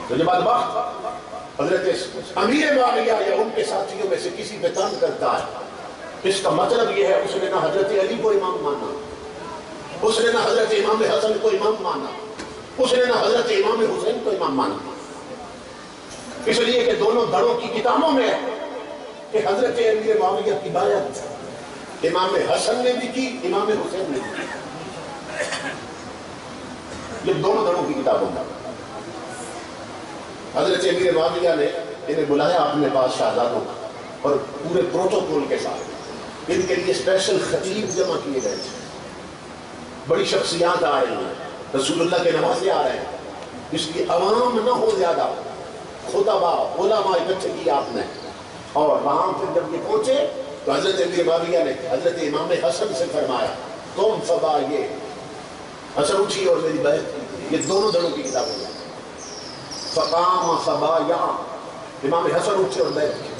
تو جب وقت حضرت امیر معاویہ یا ان کے ساتھیوں میں سے کسی پہ تنگ کرتا ہے، اس کا مطلب یہ ہے اس نے نہ حضرت علی کو امام مانا، اس نے نہ حضرت امام حسن کو امام مانا، اس نے نہ حضرت امام حسین کو امام مانا. اس لیے کہ دونوں دھڑوں کی کتابوں میں کہ حضرت امیر معاویہ کی بیعت امام حسن نے بھی کی، امام حسین نے بھی کی. یہ دونوں دھڑوں کی کتابوں میں حضرت امیر معاویہ نے انہیں بلایا اپنے پاس شہزادوں اور پورے پروٹوکول کے ساتھ. ان کے لیے اسپیشل خطیب جمع کیے گئے تھے، بڑی شخصیات آ رہی ہیں، رسول اللہ کے نوازے آ رہے ہیں. اس کی عوام نہ ہو زیادہ، خطبہ علماء اکٹھے کی آپ نے. اور وہاں پھر جب یہ پہنچے تو حضرت امیر معاویہ نے حضرت امام حسن سے فرمایا تم فبا، یہ حسن اٹھی اور میری بیعت کی. یہ دونوں دھڑوں کی کتابوں میں فقام فبایا، امام حسن اٹھے اور بیعت کی.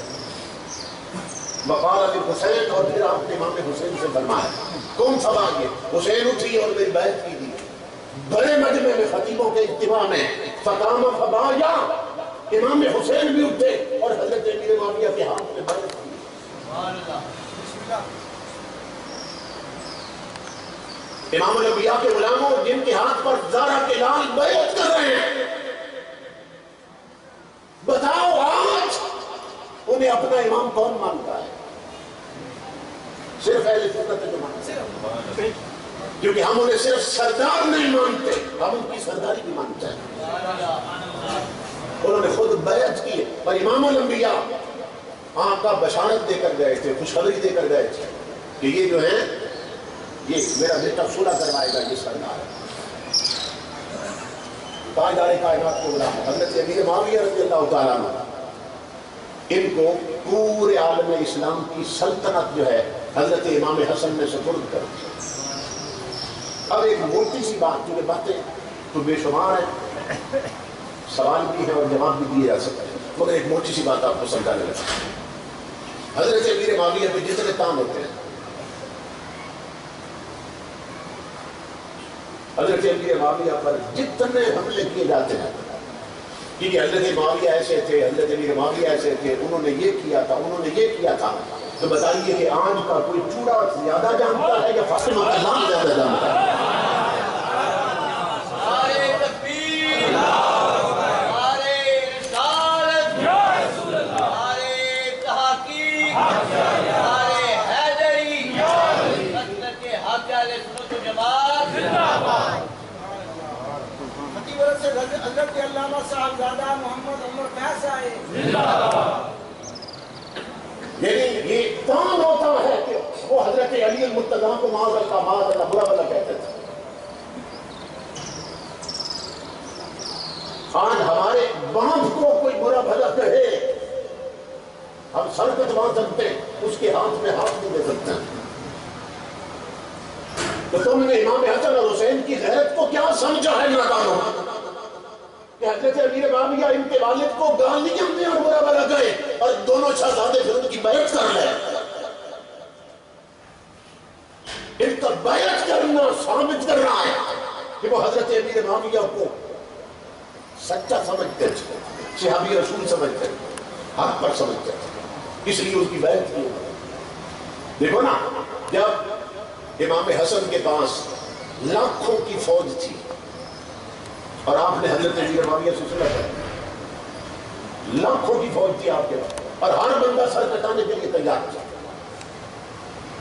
وقال حسین، اور پھر آپ نے امام حسین سے فرمایا تم فبایا، حسین اٹھی اور میری بیعت کی دی. بڑے مجمع میں خطیبوں کے اجتماع میں فقام فبایا، امام حسین بھی اٹھے اور حضرت امیر معاویہ کے ہاتھ میں بیعت کی. امام الانبیاء کے غلاموں جن کے ہاتھ پر زارا کے لال بیعت کر رہے ہیں، بتاؤ آج انہیں اپنا امام کون مانتا ہے؟ صرف اہل سنت جو مانتے ہیں، کیونکہ ہم انہیں صرف سردار نہیں مانتے، ہم ان کی سرداری بھی مانتے ہیں. انہوں نے خود بیعت کی. اور امام الانبیاء آقا بشارت دے کر گئے تھے، خوشخبری دے کر گئے تھے کہ یہ جو ہے یہ میرا بیٹا صلح کروائے گا، یہ سردار ہے. تاجدار کائنات کے غلام حضرت امیر معاویہ رضی اللہ تعالیٰ عنہ، ان کو پورے عالم اسلام کی سلطنت جو ہے حضرت امام حسن نے سپرد کر دی. اب ایک موٹی سی بات، جو باتیں تو بے شمار ہیں، سوال بھی ہے اور جواب بھی دیے جا سکتے ہیں، مگر ایک موٹی سی بات آپ کو سمجھانے لگا. حضرت امیر معاویہ پہ جتنے کام ہوتے ہیں، حضرت امیر معاویہ پر جتنے حملے کیے جاتے ہیں، کیونکہ حضرت معاویہ ایسے تھے، حضرت امیر معاویہ ایسے تھے، انہوں نے یہ کیا تھا، انہوں نے یہ کیا تھا، تو بتائیے کہ آج کا کوئی چوڑا زیادہ جانتا ہے یا فاطمہ کا نام زیادہ جانتا ہے؟ حضرت علامہ صاحبزادہ محمد عمر فیض آئے. یعنی یہ کام ہوتا ہے کہ وہ حضرت علی المرتضیٰ کو معاذ اللہ برا بلا کہتے تھے. آج ہمارے باندھ کو کوئی برا بھلا کہے، ہم سر کٹوا سکتے، اس کے ہاتھ میں ہاتھ نہیں دے سکتے. تو تم نے امام حسن اور حسین کی غیرت کو کیا سمجھا ہے نادانوں؟ کہ حضرت امیر معاویہ ان کے والد کو گالیاں دیں اور برا بھلا گئے اور دونوں شہزادے پھر ان کی بیعت کر لیں. ان کا بیعت کرنا ثابت کر رہا ہے کہ وہ حضرت امیر معاویہ کو سچا سمجھتے تھے, صحابی رسول سمجھتے تھے, حق پر سمجھتے تھے, اس لیے اس کی بیعت کی. دیکھو نا, جب امام حسن کے پاس لاکھوں کی فوج تھی اور آپ نے حضرت امیر معاویہ سے صلح کر, لاکھوں کی فوج تھی آپ کے پاس اور ہر بندہ سر کٹانے کے لیے تیار تھا.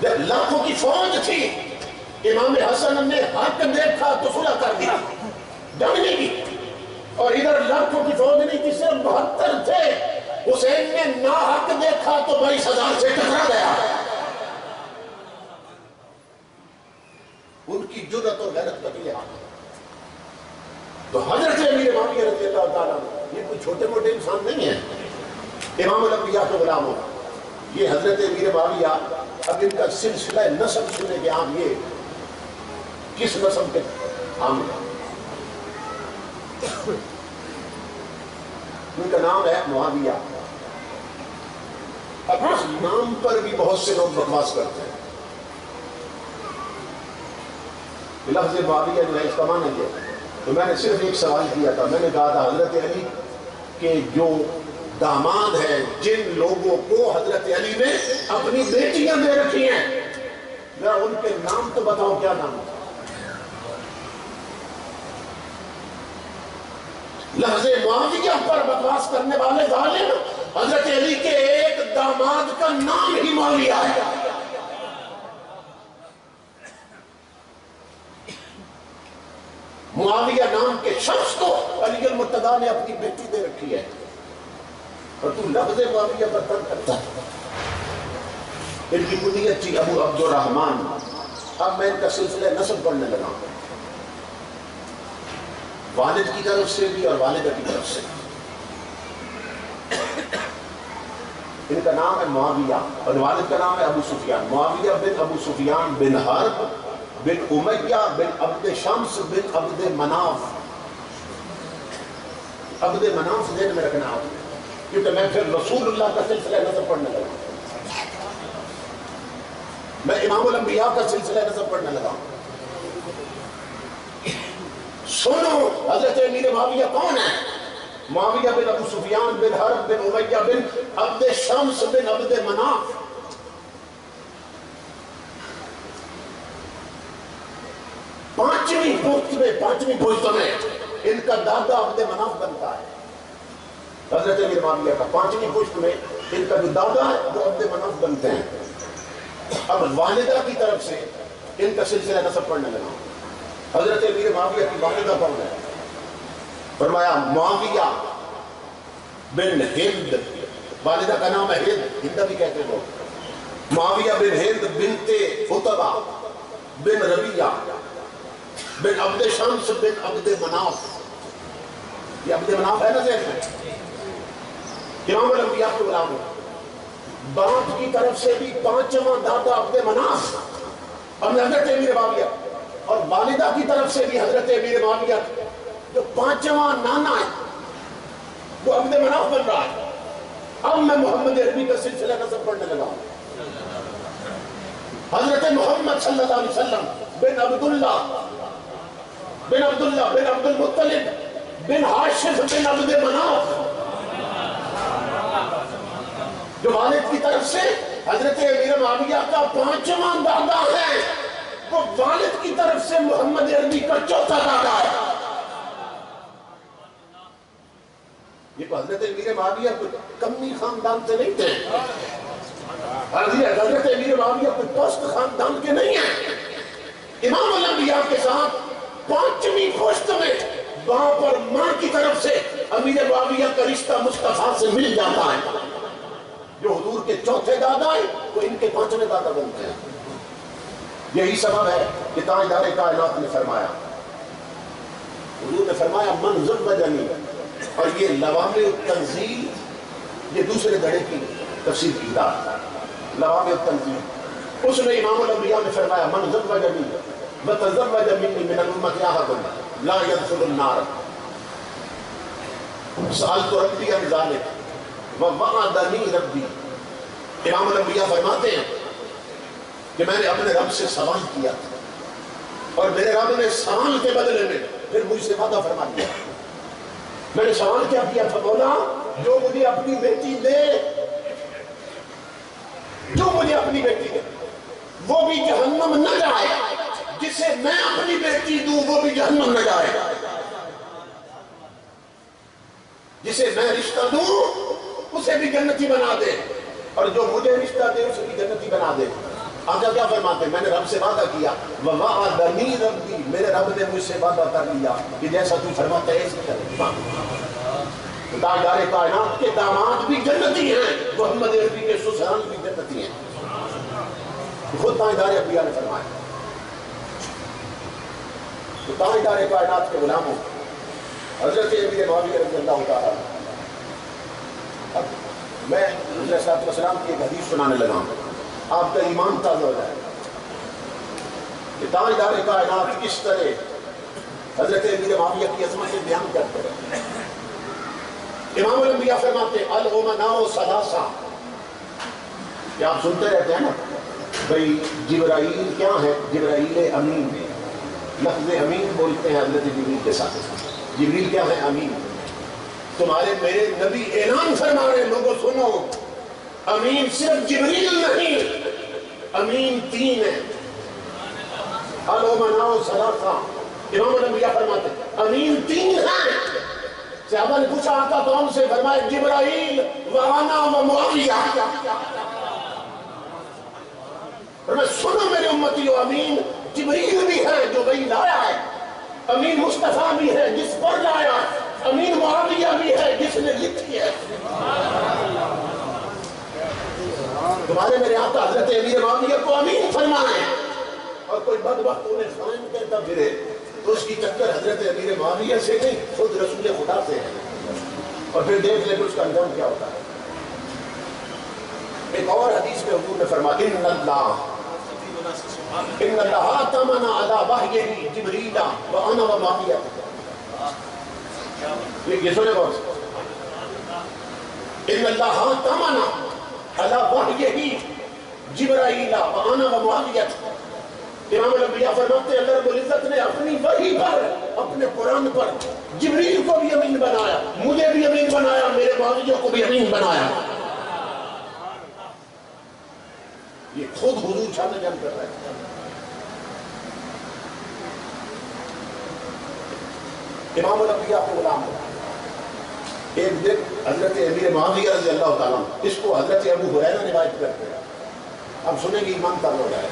جب لاکھوں کی فوج تھی, امام حسن نے حق دیکھا تو صلح کر دی, ڈرنے کی. اور ادھر لاکھوں کی فوج نہیں تھی, صرف 72 تھے. حسین نے ناحق دیکھا تو 22,000 سے ٹکرا گیا. ان کی جرأت اور غیرت کا بھی حال. تو حضرت امیر معاویہ رضی اللہ تعالیٰ یہ کوئی چھوٹے موٹے انسان نہیں ہے, امام الانبیاء کے غلام ہو. یہ حضرت امیر معاویہ, اب ان کا سلسلہ نسب سنے کہ آپ یہ کس نسب کے حامل ہیں. ان کا نام ہے معاویہ. اب اس نام پر بھی بہت سے لوگ بکواس کرتے ہیں. لفظ معاویہ جو ہے اس کا معنی کیا ہے؟ تو میں نے صرف ایک سوال کیا تھا, میں نے کہا تھا حضرت علی کے جو داماد ہیں, جن لوگوں کو حضرت علی نے اپنی بیٹیاں دے رکھی ہیں, ذرا ان کے نام تو بتاؤ, کیا نام ہے؟ لفظ معاویہ پر بکواس کرنے والے ظالم حضرت علی کے ایک داماد کا نام ہی معاویہ ہے. معاویہ نام کے شخص کو علی المرتضیٰ نے اپنی بیٹی دے رکھی ہے اور تو لفظ معاویہ پر تنگ کرتا ہے. ان کی کنیت تھی ابو عبد الرحمن. اب میں ان کا سلسلہ نسب پڑھنے لگا ہوں, والد کی طرف سے بھی اور والدہ کی طرف سے. ان کا نام ہے معاویہ اور والد کا نام ہے ابو سفیان. معاویہ بن ابو سفیان بن حرب بن امیہ بن عبد شمس بن عبد مناف. عبد مناف ذہن میں رکھنا آپ, کیونکہ میں پھر رسول اللہ کا سلسلہ نسب پڑھنے لگا, میں امام الانبیاء کا سلسلہ نسب پڑھنے لگا. سنو حضرت امیر معاویہ کون ہے؟ معاویہ بن ابو سفیان بن حرب بن امیہ بن عبد شمس بن عبد مناف. پانچویں پشت میں ان کا دادا عبد مناف بنتا ہے. حضرت امیر معاویہ کا 5ویں پشت میں ان کا جو دادا ہے وہ عبد مناف بنتے ہیں. اب والدہ کی طرف سے ان کا سلسلہ نسب پڑھنے لگا. حضرت امیر معاویہ کی والدہ کون ہے؟ فرمایا معاویہ بن ہند. والدہ کا نام ہے ہند, ہندہ بھی کہتے ہیں لوگ. معاویہ بن ہند بنت عتبہ بن ربیعہ بن عبد شمس بن عبد مناف. یہ عبد مناف ہے نا ذہن میں, امام الانبیاء کے غلام ہو. باپ کی طرف سے بھی 5واں دادا عبد مناف اور حضرت امیر معاویہ, اور والدہ کی طرف سے بھی حضرت امیر معاویہ جو 5واں نانا ہے وہ عبد مناف بن رہا ہے. اب میں محمد عربی کا سلسلہ نسب پڑھنے لگا ہوں. حضرت محمد صلی اللہ علیہ وسلم بن عبداللہ بن عبد المطلب بن ہاشم بن عبد مناف, جو والد کی طرف سے حضرت امیر معاویہ کا 5واں دادا ہے, وہ والد کی طرف سے محمد عربی کا 4تھا دادا ہے. یہ تو حضرت امیر معاویہ کوئی کمی خاندان سے نہیں تھے. حضرت امیر معاویہ کوئی پست خاندان کے نہیں ہیں. امام الانبیاء کے ساتھ 5ویں پشت میں باپ اور ماں کی طرف سے امیر معاویہ کا رشتہ مصطفیٰ سے مل جاتا ہے. جو حضور کے 4تھے دادا ہیں وہ ان کے 5ویں دادا بنتے ہیں. یہی سبب ہے کہ تاجدار کائنات نے فرمایا, حضور نے فرمایا من زوجنی, اور یہ لوامع التنزیل یہ دوسرے دھڑے کی تفسیر کی کتاب ہے. لوامع التنزیل اس میں امام الانبیاء نے فرمایا من زوجنی وتزوج منی من الامة احد لا يدخل النار. سألت ربی عن ذلک ووعدنی ربی، امام الانبیاء فرماتے ہیں کہ میں نے اپنے رب سے سوال کیا اور میرے رب نے سوال کے بدلے میں پھر مجھ سے وعدہ فرما دیا۔ میں نے سوال کیا تھا؟ مولا جو مجھے اپنی بیٹی دے، جو مجھے اپنی بیٹی دے وہ بھی جہنم نہ جائے، جسے میں اپنی بیٹی دوں وہ بھی جہنم نہ جائے، جسے میں رشتہ دوں اسے بھی جنتی بنا دے، اور جو مجھے رشتہ دے اسے بھی جنتی بنا دے۔ آقا کیا فرماتے ہیں؟ میں نے رب سے وعدہ کیا، وَوَعَدَنِي رَبِّي، میرے رب نے مجھ سے وعدہ کر لیا کہ جیسا تو فرماتا ہے ایسے کرے۔ تاجدار کائنات کے داماد بھی جنتی ہیں، محمد عربی کے سسران بھی جنتی ہیں، خود تاجدار انبیاء نے فرمایا۔ تو تاجدار کائنات کے غلاموں حضرت امیر معاویہ رضی اللہ تعالیٰ، اب میں حضرت صلی اللہ علیہ وسلم کی ایک حدیث سنانے لگا ہوں، آپ کا ایمان تازہ ہو جائے کہ تاجدار کائنات کس طرح حضرت امیر معاویہ کی عظمت سے بیان کرتے ہیں۔ امام الانبیاء فرماتے ہیں الامناء ثلاثہ، کیا آپ سنتے رہتے ہیں نا بھئی جبرائیل کیا ہے؟ جبرائیل امین ہے، لفظ امین بولتے ہیں حضرت جبریل کے ساتھ۔ جبریل کیا ہے؟ امین۔ تمہارے میرے نبی اعلان فرما رہے ہیں لوگوں سنو، امین صرف جبریل نہیں، امین تین ہے، الامناء ثلاثہ۔ امام الانبیاء فرماتے ہیں امین تین ہیں۔ صحابہ نے پوچھا آقا کون سے؟ فرمایا جبرائیل وانا و معاویہ۔ فرمایا سنو میرے امتیو، امین جبریل بھی ہے جو وہی لایا ہے، امین مصطفیٰ بھی ہے جس پر لایا، امین معاویہ بھی ہے جس نے لکھی ہے۔ تمہارے میرے آقا حضرت امیر معاویہ کو امین فرمائے، اور کوئی بدبخت انہیں خائن کہتا پھرے تو اس کی ٹکر حضرت امیر معاویہ سے نہیں، خود رسول خدا سے ہے، اور پھر دیکھ لیں کہ اس کا انجام کیا ہوتا ہے۔ ایک اور حدیث میں حضور نے فرمایا ان اللہ تمنا علی وحیہ جبریل وانا و معاویہ۔ یہ سنے بہت ان اللہ تمنا علی وحیہ جبرائیل وانا و معاویہ۔ امام الانبیاء فرماتے ہیں اللہ رب العزت نے اپنی وحی پر، اپنے قرآن پر جبریل کو بھی امین بنایا، مجھے بھی امین بنایا، میرے معاویہ کو بھی امین بنایا۔ یہ خود حضور شان جان کر رہے ہیں۔ امام الانبیاء کے غلام ایک دن حضرت امیر معاویہ رضی اللہ تعالیٰ، اس کو حضرت ابو ہریرہ روایت کرتے ہیں، ہم سنیں گے ایمان تازہ ہو جائے۔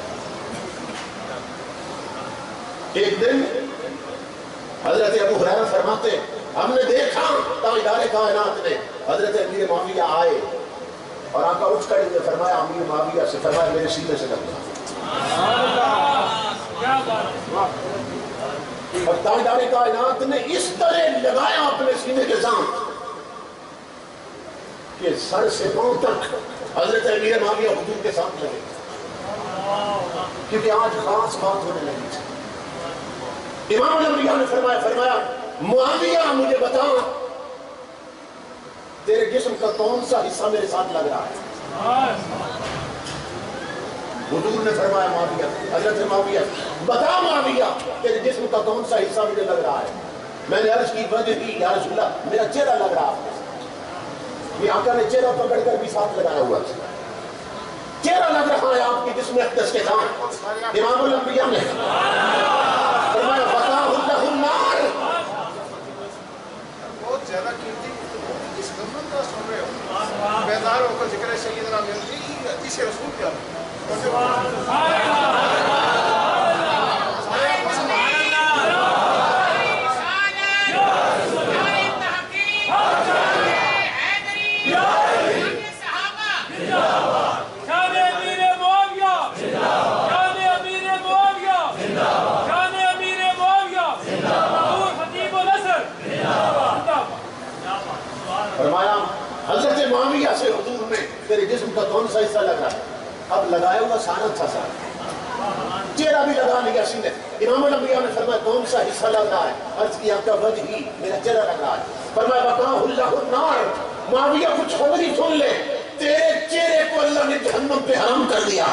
ایک دن حضرت ابو ہریرہ فرماتے ہم نے دیکھا تاجدار کائنات نے حضرت امیر معاویہ آئے اور آقا اٹھ کر فرمایا امیر معاویہ سے، فرمایا میرے سینے سے لگ جا، اور تاجدار کائنات نے اس طرح لگایا اپنے سینے کے ساتھ کہ سر سے پاؤں تک حضرت امیر معاویہ حضور کے ساتھ لگے، کیونکہ آج خاص بات ہونے لگی تھی۔ امام الانبیاء نے فرمایا معاویہ مجھے بتا تیرے جسم کا کون سا حصہ میرے ساتھ لگ رہا ہے؟ حضور نے فرمایا معاویہ، حضرت معاویہ بتا معاویہ تیرے جسم کا کون سا حصہ مجھے لگ رہا ہے؟ میں نے عرض کی وجہ کی یا رسول اللہ میرا چہرہ لگ رہا ہے۔ یہ آقا نے چہرہ پکڑ کر بھی ساتھ لگایا ہوا تھا، چہرہ لگ رہا ہے آپ کی جسم اقدس کے ساتھ۔ امام الانبیاء نے فرمایا بتا اللہ النار۔ بہت زیادہ قیمتی اس گمن کا سن رہے ہو، بیدار ہو کر ذکر سیدنا میرے حدیث رسول کیا فرمایا حضرت معاویہ سے حضور میں تیرے جسم کا کون سا حصہ لگ رہا ہے؟ اب لگایا ہوا سارا تھا سارا، چہرہ بھی لگا لیا سینے. امام الانبیاء نے فرمایا کون سا حصہ لگ رہا ہے؟ عرض کیا آپ کا وجہی، میرا چہرہ لگ رہا ہے. فرمایا وقاہ اللہ النار، معاویہ کچھ خبری سن لے، تیرے چہرے کو اللہ نے جہنم پہ حرام کر دیا.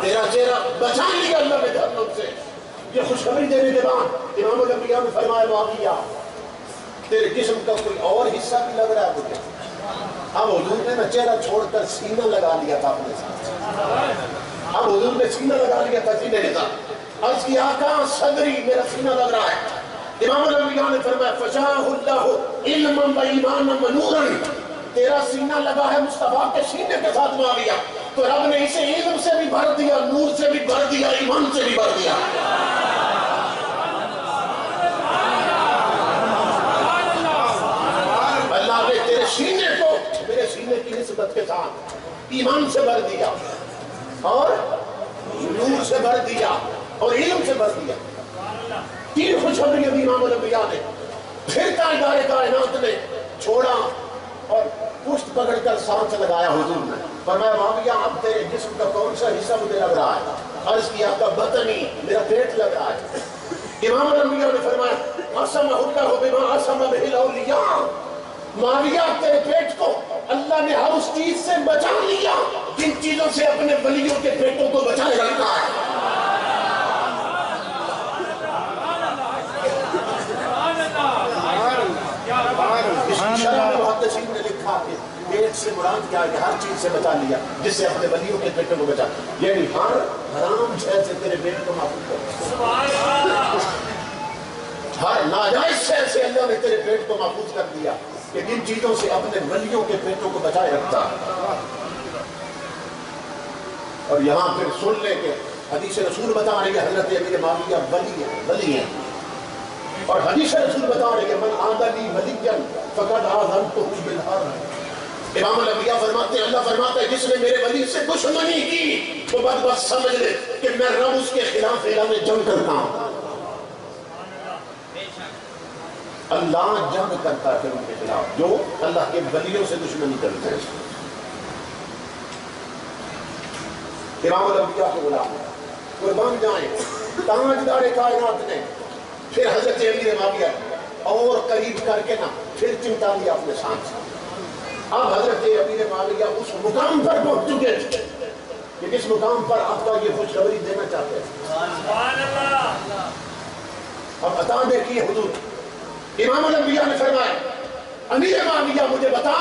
تیرا چہرہ بچا لیا اللہ نے جہنم سے. یہ خوشخبری دینے کے بعد امام الانبیاء نے فرمایا معاویہ تیرے جسم کا کوئی اور حصہ بھی لگ رہا ہے مجھے. اب حضور نے چہرہ چھوڑ کر سینہ لگا لیا تھا اپنے ساتھ. اب حضور نے سینہ لگا لیا تھا سینے کے ساتھ. عرض کی آقا صدری میرا سینہ لگ رہا ہے. امام الانبیاء نے فرمایا فشاہ اللہ علما و ایمانا و نورا، تیرا سینہ لگا ہے مصطفیٰ کے سینے کے ساتھ معاویہ، تو رب نے اسے علم سے بھی بھر دیا، نور سے بھی بھر دیا، ایمان سے بھی بھر دیا. اللہ نے تیرے سینے کو میرے سینے کی نسبت کے ساتھ ایمان سے بھر دیا اور نور سے بھر دیا اور علم سے بھر دیا. 3 خوشخبریاں دی امام الانبیاء نے. پھر تاجدار کائنات نے چھوڑا اور پشت پکڑ کر سانس لگایا حضور نے. فرمایا معاویہ اب تیرے جسم کا کون سا حصہ مجھے لگ رہا ہے؟ عرض کیا آپ کا بطنی، میرا پیٹ لگ رہا ہے. امام الانبیاء نے فرمایا عصمہ اللہ بما عصم بہ الاولیاء، معاویہ تیرے پیٹ کو اللہ نے ہر اس چیز سے بچا لیا جن چیزوں سے اپنے ولیوں کے پیٹوں کو بچائے رکھنا ہے. اس کی شرح میں محدثین نے لکھا کہ پیٹ سے مراد کیا ہے کہ ہر چیز سے بچا لیا جس سے اپنے ولیوں کے پیٹوں کو بچا، یعنی ہر حرام شے سے تیرے پیٹ کو محفوظ کر، ہر ناجائز شے سے اللہ نے تیرے پیٹ کو محفوظ کر دیا کہ جن چیزوں سے اپنے ولیوں کے پیٹوں کو بچائے رکھتا. اور یہاں پھر سن لے کہ حدیث رسول بتا رہی ہے حضرت امیر معاویہ ولی ہیں، اور حدیث رسول بتا رہی ہے من عادلی ولیا فقد آذنتہ بالحرب. امام الانبیاء فرماتے ہیں اللہ فرماتا ہے جس نے میرے ولی سے دشمنی کی تو بس سمجھ لے کہ میں رب اس کے خلاف اعلان جنگ کرتا ہوں. اللہ جنگ کرتا ہے ان کے خلاف جو اللہ کے ولیوں سے دشمنی کرتے ہیں. امام الانبیاء کے غلام قربان جائیں. تاجدار کائنات نے پھر حضرت امیر معاویہ اور قریب کر کے نا پھر چمٹا لیا اپنے ساتھ. اب حضرت امیر معاویہ اس مقام پر پہنچ چکے کہ جس مقام پر آپ کا یہ خوشخبری دینا چاہتے ہیں. اب بتا دے کہ حضور امام الانبیاء نے فرمایا امیر معاویہ مجھے بتا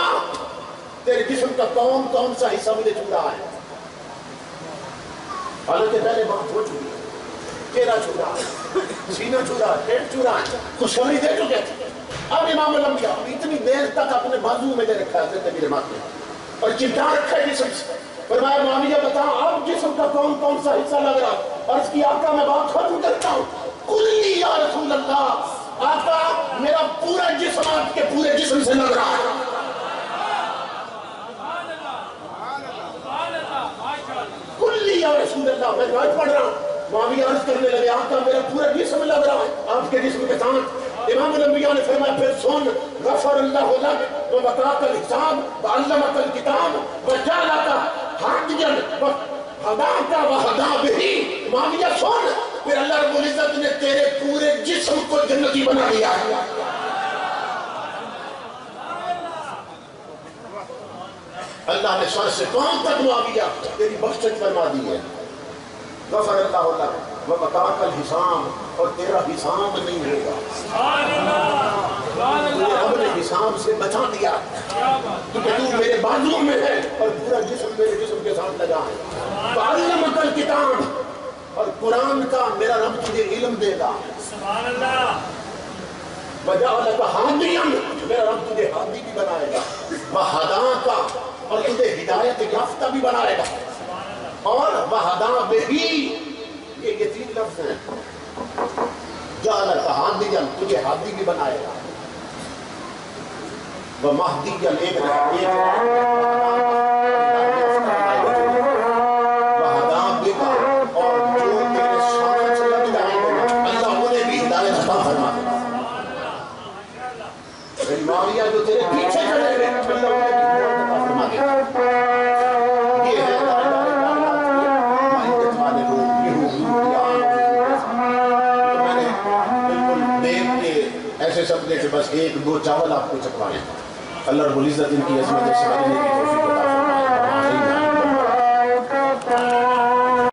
تیرے جسم کا کون کون سا حصہ مجھے چھو رہا ہے. حالانکہ پہلے بات ہو چکی ہے، چہرہ چھو رہا ہے، سینہ چھو رہا ہے، پیٹ چھو رہا ہے، خوشخبری دے چکے تھے. اب امام الانبیاء اتنی دیر تک اپنے بازو میں لے رکھا ہے امیر معاویہ اور چمٹا رکھا ہے جسم سے. فرمایا معاویہ بتا اب جسم کا کون کون سا حصہ لگ رہا ہے؟ عرض کی آقا میں بات ختم کرتا ہوں. کلی یا رسول اللہ، آقا میرا پورا جسم آپ کے پورے جسم سے لگ رہا ہے. کلی یا رسول اللہ، میں بات پڑھ رہا ہوں. معاویہ عرض کرنے لگے آقا میرا پورا جسم لگ رہا ہے آپ کے جسم کے ساتھ. امام الانبیاء نے فرمایا پھر سن غفر اللہ لک ووقاک الحساب وعلمک الکتاب وجعلک ہادیا وہداک وہدا بہ. معاویہ سن پھر اللہ رب العزت نے تیرے پورے جسم کو جنتی بنا دیا ہے. اللہ نے سر سے پاؤں تک معاویہ تیری بخشش فرما دی ہے. غفر اللہ لک ووقاک الحساب، اور تیرا حساب نہیں ہوگا. تجھے رب نے حساب سے بچا دیا کیونکہ تو میرے بازو میں ہے اور پورا جسم میرے جسم کے ساتھ لگا ہے. وعلمک الکتاب، اور قرآن کا میرا رب تجھے علم دے گا. وجعلک ہادیا، میرا رب تجھے ہادی بھی بنائے گا. وہداک، اور تجھے ہدایت یافتہ بھی بنائے گا. اور وہدا بہ، یہ 3 لفظ ہیں. جعلک ہادیا، تجھے ہادی بھی بنائے گا. ومہدیا، ایک وہدا بہ، اور جو تیرے ساتھ لگ جائیں گے اللہ انہیں بھی ہدایت عطا فرما دے گا. معاویہ جو تیرے پیچھے چلے گئے اللہ انہیں بھی ہدایت عطا فرما دے گا. ایسے سپنے کہ بس ایک دو چاول آپ کو چکوائیں. اللہ رب العزت ان کی عظمت سے بڑھنے کی توفیق